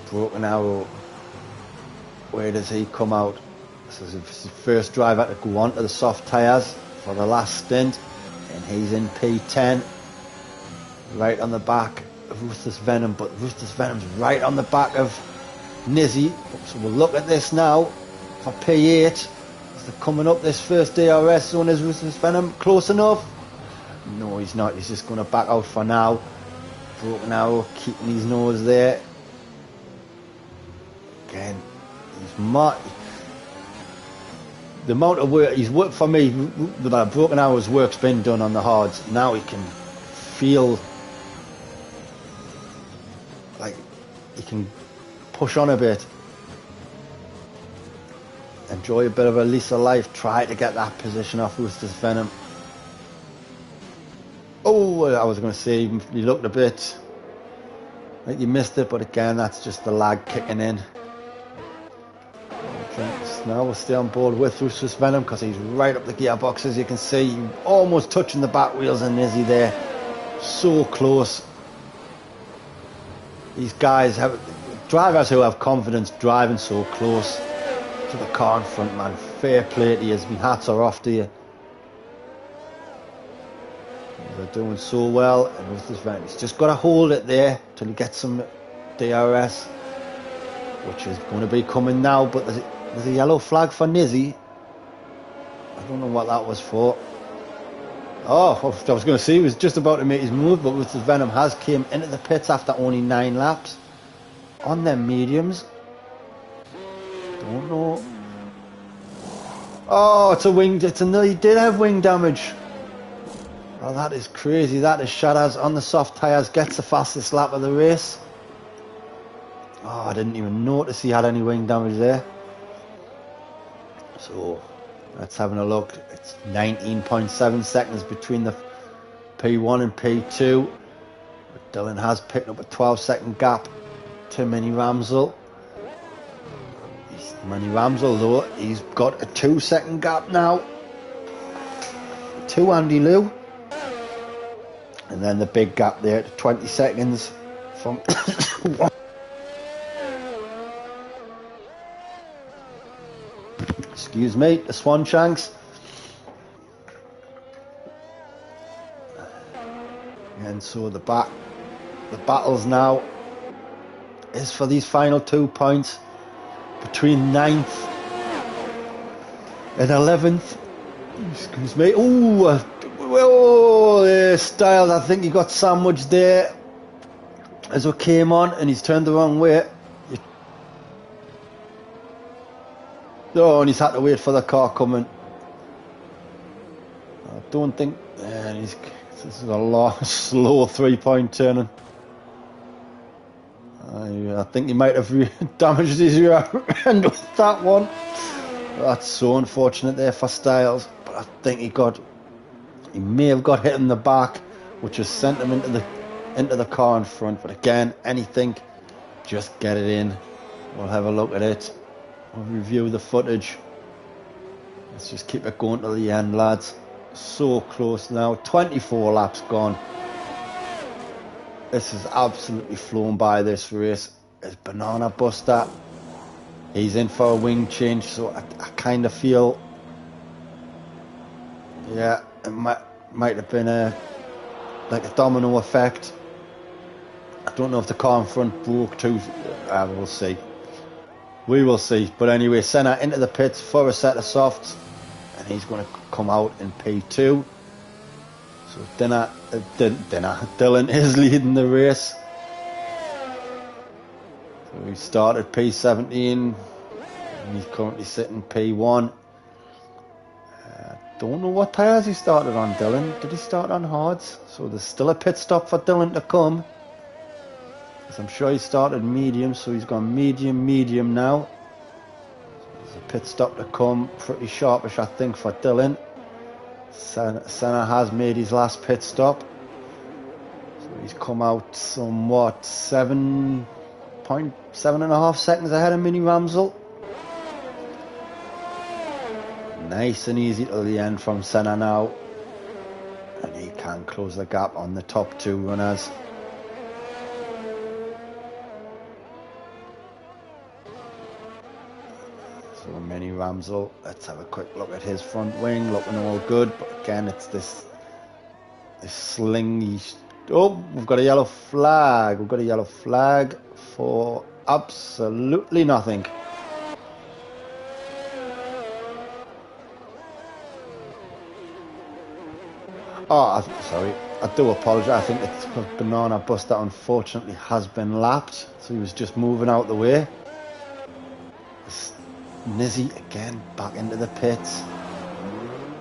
Broken Arrow, where does he come out? This is his first driver to go on to the soft tyres for the last stint, and he's in P10, right on the back of Ruthless Venom, but Ruthless Venom's right on the back of Nizzy. So we'll look at this now for P8 as they're coming up this first DRS zone. Is Ruthless Venom close enough? No, he's not. He's just going to back out for now. Broken Arrow keeping his nose there. Again, the amount of work he's worked for me, the Broken Arrow's work's been done on the hards. Now he can feel like he can push on a bit, enjoy a bit of a lease of life, try to get that position off Ruthless Venom. Oh, I was going to say he looked a bit like you missed it, but again, that's just the lag kicking in. Now we'll stay on board with Ruthless Venom because he's right up the gearbox, as you can see, almost touching the back wheels and Nizzy there, so close. These guys have drivers who have confidence driving so close to the car in front, man. Fair play to you, my hats are off to you. They're doing so well, and Ruthless Venom, he's just got to hold it there till he gets some DRS, which is going to be coming now, but there's a yellow flag for Nizzy. I don't know what that was for. Oh, I was going to say he was just about to make his move, but Ruthless Venom has came into the pits after only 9 laps on them mediums. Don't know. Oh, he did have wing damage. Oh, that is crazy. That is Shadows on the soft tyres, gets the fastest lap of the race. Oh, I didn't even notice he had any wing damage there. So let's have a look. It's 19.7 seconds between the P1 and P2. But Dylan has picked up a 12-second gap to Mini Ramsel. Mini Ramsel though, he's got a 2-second gap now to Andy Liu. And then the big gap there to 20 seconds from excuse me, the Swanshanks. And so the battles now is for these final 2 points between 9th and 11th. Excuse me. Styles, I think he got sandwiched there as we came on, and he's turned the wrong way. Oh, and he's had to wait for the car coming. I don't think... this is a long, slow 3-point turning. I think he might have damaged his rear end with that one. That's so unfortunate there for Styles. But I think he may have got hit in the back, which has sent him into the car in front. But again, anything just get it in. We'll have a look at it. We'll review the footage. Let's just keep it going till the end, lads. So close now. 24 laps gone. This has absolutely flown by, this race. It's Banana Buster. He's in for a wing change, so I kind of feel, yeah, it might have been like a domino effect. I don't know if the car in front broke too. We'll see. We will see. But anyway, Senna into the pits for a set of softs, and he's going to come out in P2. So Dylan is leading the race. So he started P17, and he's currently sitting P1. Don't know what tyres he started on, Dylan. Did he start on hards? So there's still a pit stop for Dylan to come. Because I'm sure he started medium, so he's gone medium now. So there's a pit stop to come. Pretty sharpish, I think, for Dylan. Senna has made his last pit stop. So he's come out somewhat 7.5 seconds ahead of Mini Ramsel. Nice and easy till the end from Senna now. And he can close the gap on the top two runners. So Mini Ramsel, let's have a quick look at his front wing, looking all good. But again, it's this slingy. Oh, we've got a yellow flag. We've got a yellow flag for absolutely nothing. Oh, sorry. I do apologise. I think it's because Banana Buster unfortunately has been lapped. So he was just moving out the way. Nizzy again back into the pits.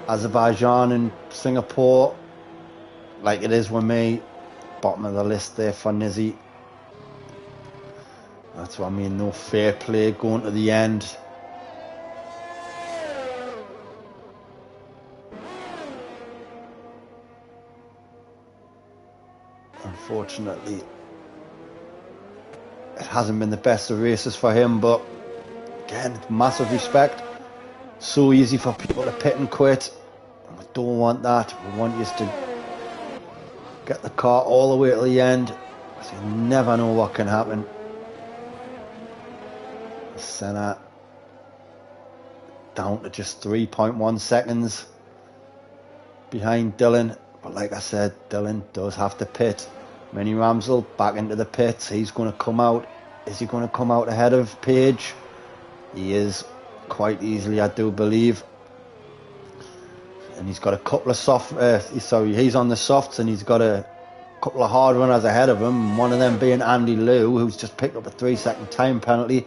Azerbaijan and Singapore, like it is with me. Bottom of the list there for Nizzy. That's what I mean. No fair play going to the end. Unfortunately, it hasn't been the best of races for him, but again, massive respect. So easy for people to pit and quit. We don't want that. We want you to get the car all the way to the end, because you never know what can happen. Senna down to just 3.1 seconds behind Dylan. But like I said, Dylan does have to pit. Mini Ramsel back into the pits. He's going to come out. Is he going to come out ahead of Page? He is, quite easily, I do believe. And he's got a couple of he's on the softs, and he's got a couple of hard runners ahead of him. One of them being Andy Liu, who's just picked up a 3-second time penalty.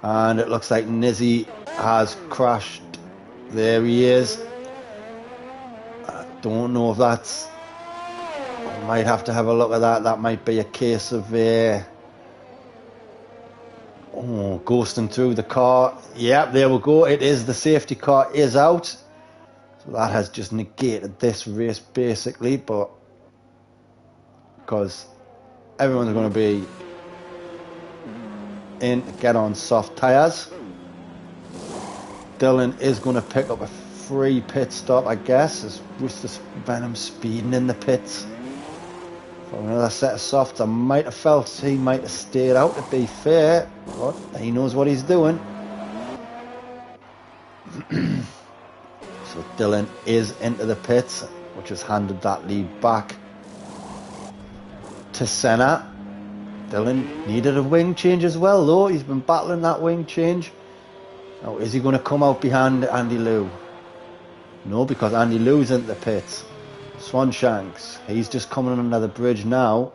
And it looks like Nizzy has crashed. There he is. I don't know if that's... I might have to have a look at that. That might be a case of ghosting through the car. Yep, there we go. It is, the safety car is out. So that has just negated this race basically, but because everyone's going to be in to get on soft tyres. Dylan is going to pick up a free pit stop, I guess, as Rooster Venom speeding in the pits for another set of softs. I might have felt he might have stayed out, to be fair, but he knows what he's doing. So Dylan is into the pits, which has handed that lead back to Senna. Dylan needed a wing change as well, though. He's been battling that wing change. Now, is he going to come out behind Andy Liu? No, because Andy Liu's into the pits. Swanshanks, he's just coming under the bridge now.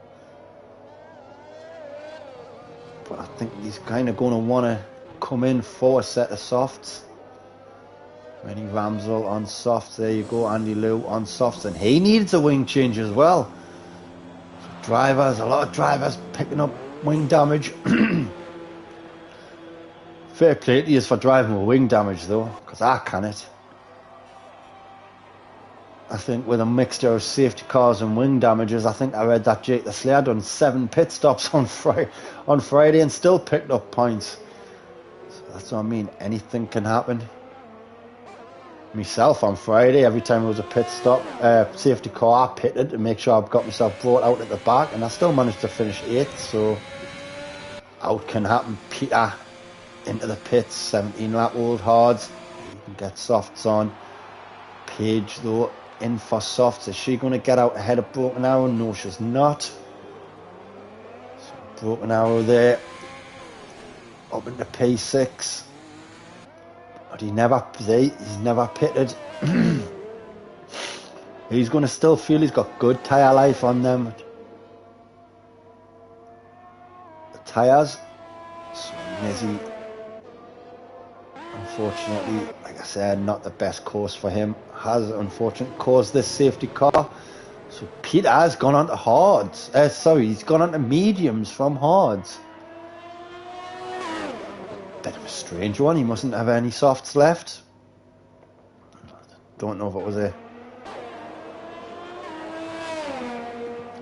But I think he's kind of going to want to come in for a set of softs. Mini Ramsel on softs. There you go, Andy Liu on softs. And he needs a wing change as well. Drivers, a lot of drivers picking up wing damage. Fair play to you for driving with wing damage though, because I can it. I think with a mixture of safety cars and wing damages, I think I read that Jake the Slayer done 7 pit stops on Friday and still picked up points. So that's what I mean. Anything can happen. Myself on Friday, every time there was a pit stop, safety car, I pitted to make sure I've got myself brought out at the back, and I still managed to finish 8th. So out can happen. Peter into the pits, 17 lap old hards. You can get softs on. Paige though in for softs. Is she going to get out ahead of Broken Arrow? No, she's not. So Broken Arrow there up into P6, but he's never pitted. He's going to still feel he's got good tyre life on them, the tyres. So Nizzy, unfortunately, like I said, not the best course for him. Has unfortunately caused this safety car. So Peter has gone on to hards. He's gone on to mediums from hards. Bit of a strange one. He mustn't have any softs left. Don't know if it was a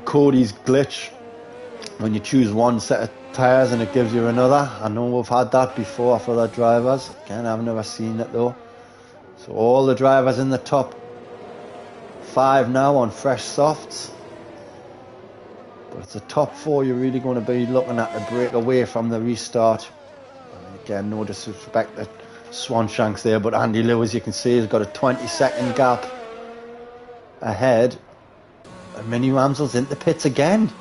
Cody's glitch when you choose one set of tyres and it gives you another. I know we've had that before for other drivers. Again, I've never seen it though. So all the drivers in the top 5 now on fresh softs. But it's the top 4 you're really going to be looking at to break away from the restart. And again, no disrespect to Swanshanks there, but Andy Lewis, you can see, has got a 20-second gap ahead. And Mini Ramsel's into pits again.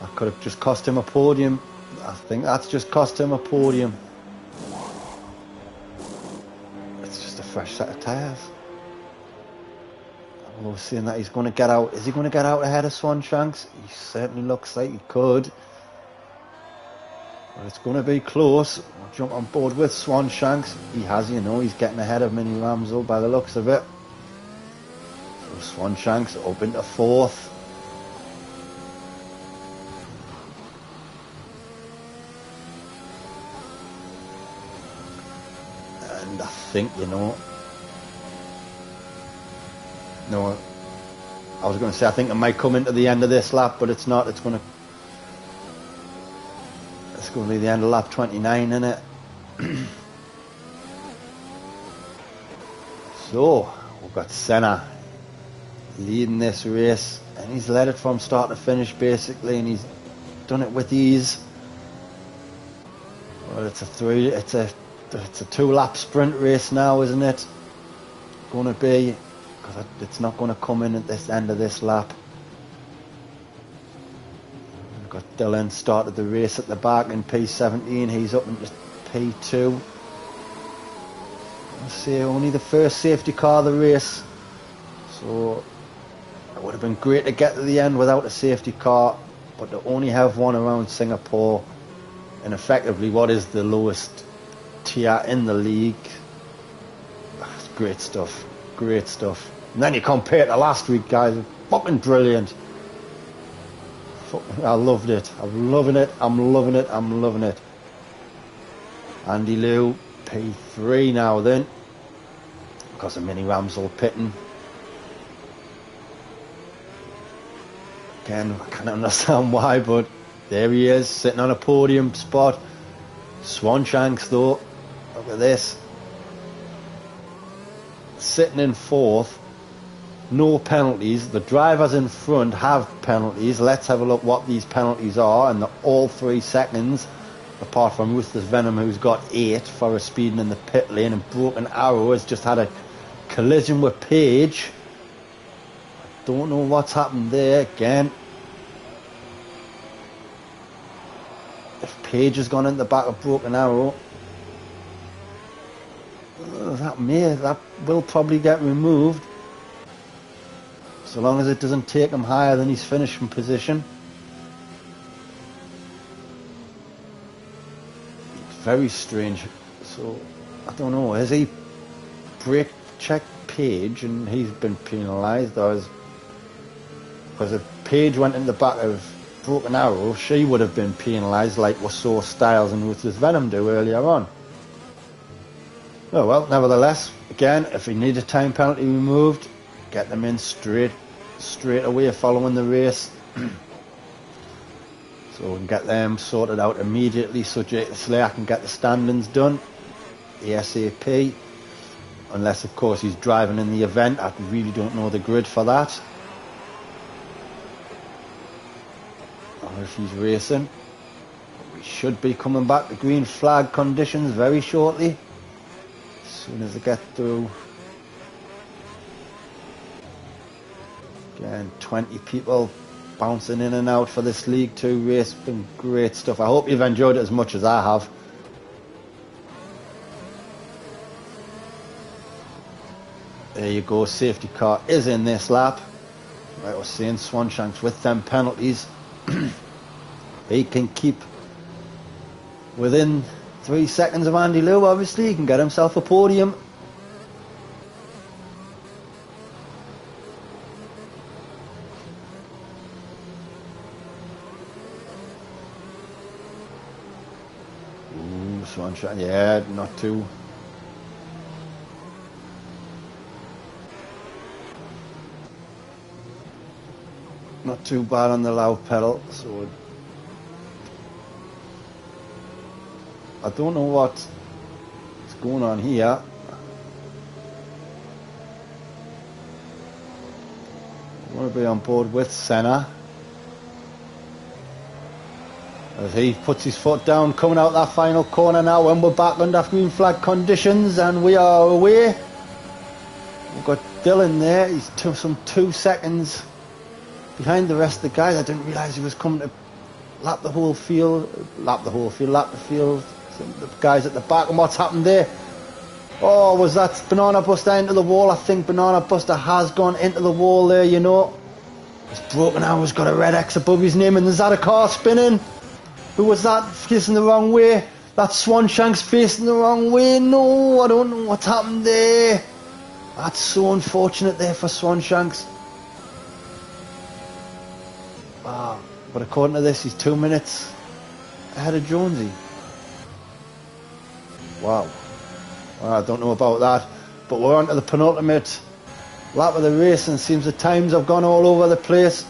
That could have just cost him a podium. I think that's just cost him a podium. It's just a fresh set of tyres. Although seeing that he's going to get out. Is he going to get out ahead of Swanshanks? He certainly looks like he could. But it's going to be close. I'll jump on board with Swanshanks. He has, he's getting ahead of Mini Ramsel by the looks of it. So Swanshanks up into 4th. And I think, no, I was going to say I think it might come into the end of this lap, but it's not. It's going to be the end of lap 29, isn't it? So we've got Senna leading this race, and he's led it from start to finish basically, and he's done it with ease. Well, it's a 2-lap sprint race now, isn't it? Going to be, because it's not going to come in at this end of this lap. We've got Dylan started the race at the back in P17. He's up into P2. Let's see, only the first safety car of the race, so it would have been great to get to the end without a safety car, but to only have one around Singapore and effectively what is the lowest tier in the league. It's great stuff. And then you compare it to last week, guys. Fucking brilliant. I loved it. I'm loving it. Andy Liu, P3 now then, because of Mini Ramsel pitting. Again, I can't understand why, but there he is, sitting on a podium spot. Swanshanks though, look at this, sitting in 4th. No penalties. The drivers in front have penalties. Let's have a look what these penalties are, and they're all 3 seconds, apart from Ruthless Venom, who's got 8 for a speeding in the pit lane, and Broken Arrow has just had a collision with Paige. I don't know what's happened there. Again, if Paige has gone in the back of Broken Arrow, that will probably get removed, so long as it doesn't take him higher than his finishing position. It's very strange. So I don't know, has he brake checked Paige and he's been penalised, or because if Paige went in the back of Broken Arrow, she would have been penalised like we saw Styles and Ruthless Venom do earlier on. Oh well, nevertheless, again, if he needs a time penalty removed, get them in straight away following the race. So we can get them sorted out immediately so Slayer can get the standings done ASAP. Unless, of course, he's driving in the event. I really don't know the grid for that. Or if he's racing. We should be coming back to green flag conditions very shortly. As soon as they get through. Again, 20 people bouncing in and out for this League 2 race. Been great stuff. I hope you've enjoyed it as much as I have. There you go, safety car is in this lap. Like I was saying, Swanshanks with them penalties. He can keep within 3 seconds of Andy Liu, obviously. He can get himself a podium. Ooh, Swanshank, yeah, not too... Not too bad on the loud pedal, so I don't know what's going on here. I want to be on board with Senna as he puts his foot down, coming out that final corner now, and we're back under green flag conditions, and we are away. We've got Dylan there. He's some 2 seconds behind the rest of the guys. I didn't realise he was coming to lap the field. The guys at the back. And what's happened there? Oh, was that Banana Buster into the wall? I think Banana Buster has gone into the wall there, you know. He's broken out. He's got a red X above his name. And is that a car spinning? Who was that facing the wrong way? That's Swanshanks facing the wrong way. No, I don't know what's happened there. That's so unfortunate there for Swanshanks. But according to this, he's 2 minutes ahead of Jonesy. Wow. Well, I don't know about that. But we're on to the penultimate lap of the race, and it seems the times have gone all over the place.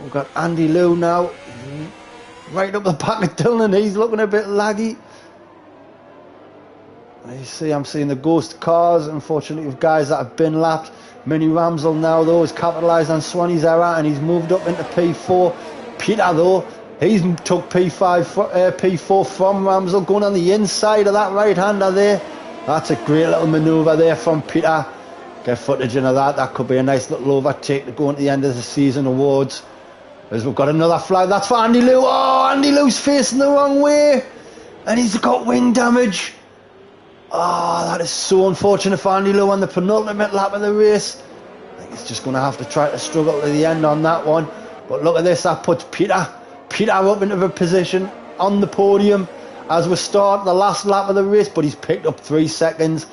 We've got Andy Liu now, right up the back of Dylan. He's looking a bit laggy. You see, I'm seeing the ghost cars, unfortunately, with guys that have been lapped. Mini Ramsel now, though, has capitalised on Swanee's error, and he's moved up into P4. Peter, though, he's took P4 from Ramsel, going on the inside of that right-hander there. That's a great little manoeuvre there from Peter. Get footage of that. That could be a nice little overtake to go into the end of the season awards. As we've got another flag. That's for Andy Liu. Oh, Andy Liu's facing the wrong way, and he's got wing damage. Oh, that is so unfortunate for Andy Liu on the penultimate lap of the race. I think he's just going to have to try to struggle to the end on that one. But look at this, that puts Peter up into a position on the podium as we start the last lap of the race, but he's picked up 3 seconds.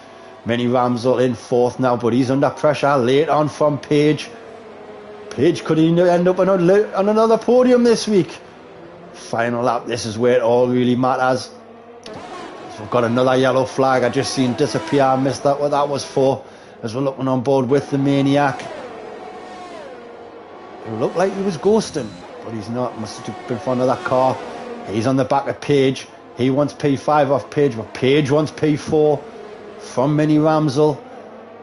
Mini Ramsel in 4th now, but he's under pressure late on from Page. Page could end up on another podium this week. Final lap, this is where it all really matters. So we've got another yellow flag. I just seen disappear. I missed that, what that was for, as we're looking on board with the Maniac. It looked like he was ghosting, but he's not. Must have been in front of that car. He's on the back of Page. He wants P5 off Page, but Page wants P4 from Mini Ramsel.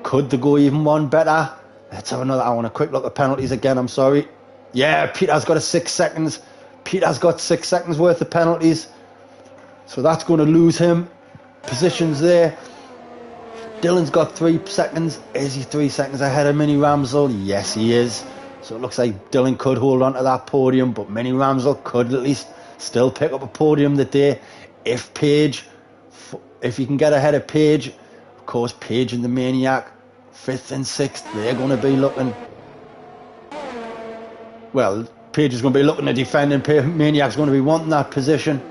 Could they go even one better? Let's have another. I want a quick look at penalties again. I'm sorry. Yeah, Peter's got 6 seconds. Peter's got 6 seconds worth of penalties. So that's going to lose him positions there. Dylan's got 3 seconds. Is he 3 seconds ahead of Mini Ramsel? Yes, he is. So it looks like Dylan could hold on to that podium, but Mini Ramsel could at least still pick up a podium today if he can get ahead of Page. Of course, Page and the Maniac, 5th and 6th, they're going to be looking... Well, Page is going to be looking to defend, and Maniac's going to be wanting that position.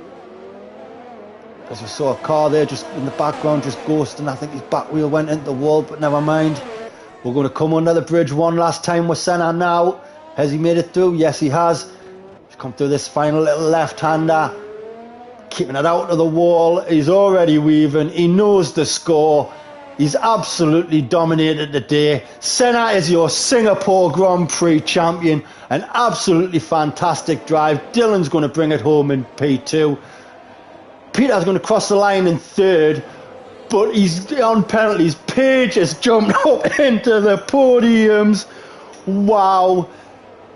As we saw a car there just in the background, just ghosting. I think his back wheel went into the wall, but never mind. We're going to come under the bridge one last time with Senna now. Has he made it through? Yes, he has. He's come through this final little left-hander. keeping it out of the wall. He's already weaving. He knows the score. He's absolutely dominated today. Senna is your Singapore Grand Prix champion. An absolutely fantastic drive. Dylan's going to bring it home in P2. Peter's going to cross the line in third, but he's on penalties. Paige has jumped up into the podiums. Wow.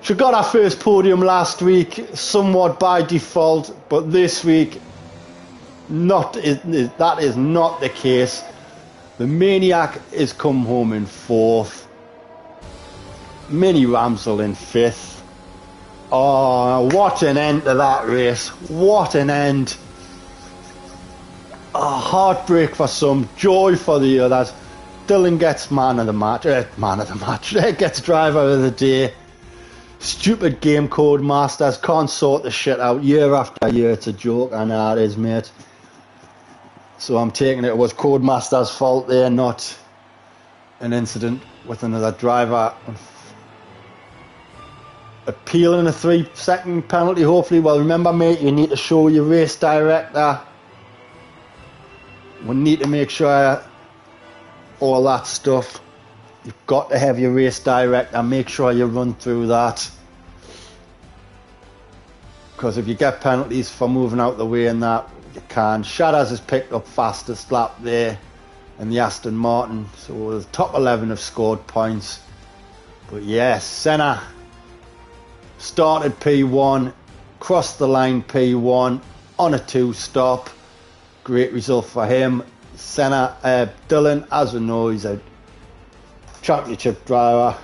She got her first podium last week, somewhat by default, but this week, that is not the case. The Maniac is come home in fourth. Mini Ramsel in fifth. Oh, what an end to that race. What an end. Oh, heartbreak for some, joy for the others. Dylan gets man of the match. Gets driver of the day. Stupid game code masters can't sort the shit out year after year. It's a joke, I know it is, mate. So I'm taking it was Codemaster's fault there, not an incident with another driver. Appealing a 3-second penalty, hopefully. Well, remember, mate, you need to show your race director. We need to make sure all that stuff. You've got to have your race director. Make sure you run through that. Because if you get penalties for moving out the way and that, you can. Shadders has picked up fastest lap there in the Aston Martin. So the top 11 have scored points. But yes, Senna started P1, crossed the line P1 on a 2-stop. Great result for him. Dylan, as we know, he's a championship driver.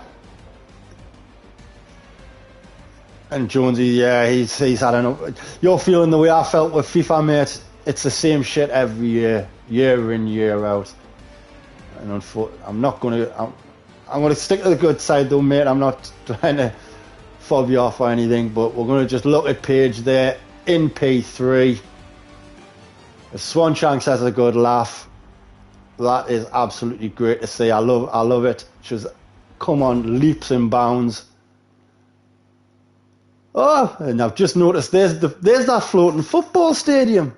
And Jonesy, yeah, he's had enough. You're feeling the way I felt with FIFA, mate. It's the same shit every year, year in, year out. And I'm not going to. I'm going to stick to the good side, though, mate. I'm not trying to fob you off or anything, but we're going to just look at Paige there in P3. If Swanshanks has a good laugh, that is absolutely great to see. I love it. She's come on leaps and bounds. Oh, and I've just noticed there's that floating football stadium.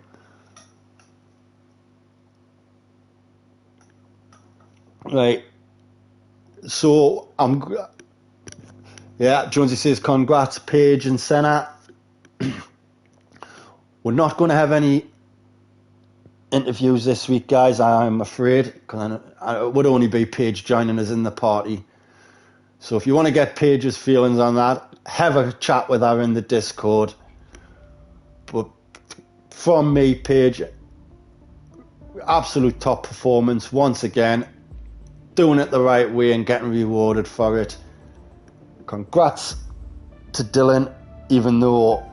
Right. So Jonesy says congrats Paige and Senna. We're not going to have any interviews this week, guys, I'm afraid, because it would only be Paige joining us in the party. So if you want to get Paige's feelings on that, have a chat with her in the Discord. But from me, Paige, absolute top performance once again, doing it the right way and getting rewarded for it. Congrats to Dylan, even though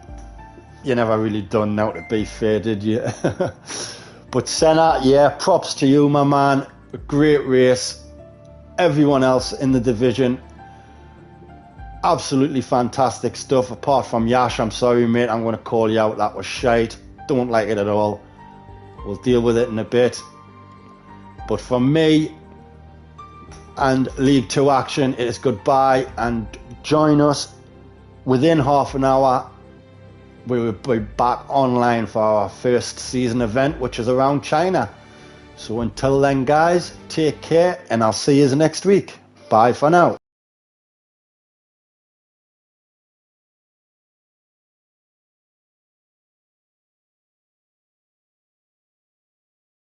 you never really done now, to be fair, did you? But Senna, yeah, props to you, my man. A great race. Everyone else in the division, absolutely fantastic stuff. Apart from Yash, I'm sorry, mate. I'm going to call you out. That was shite. Don't like it at all. We'll deal with it in a bit. But for me and League 2 action, it is goodbye. And join us within half an hour. We will be back online for our first season event, which is around China. So until then, guys, take care, and I'll see you next week. Bye for now.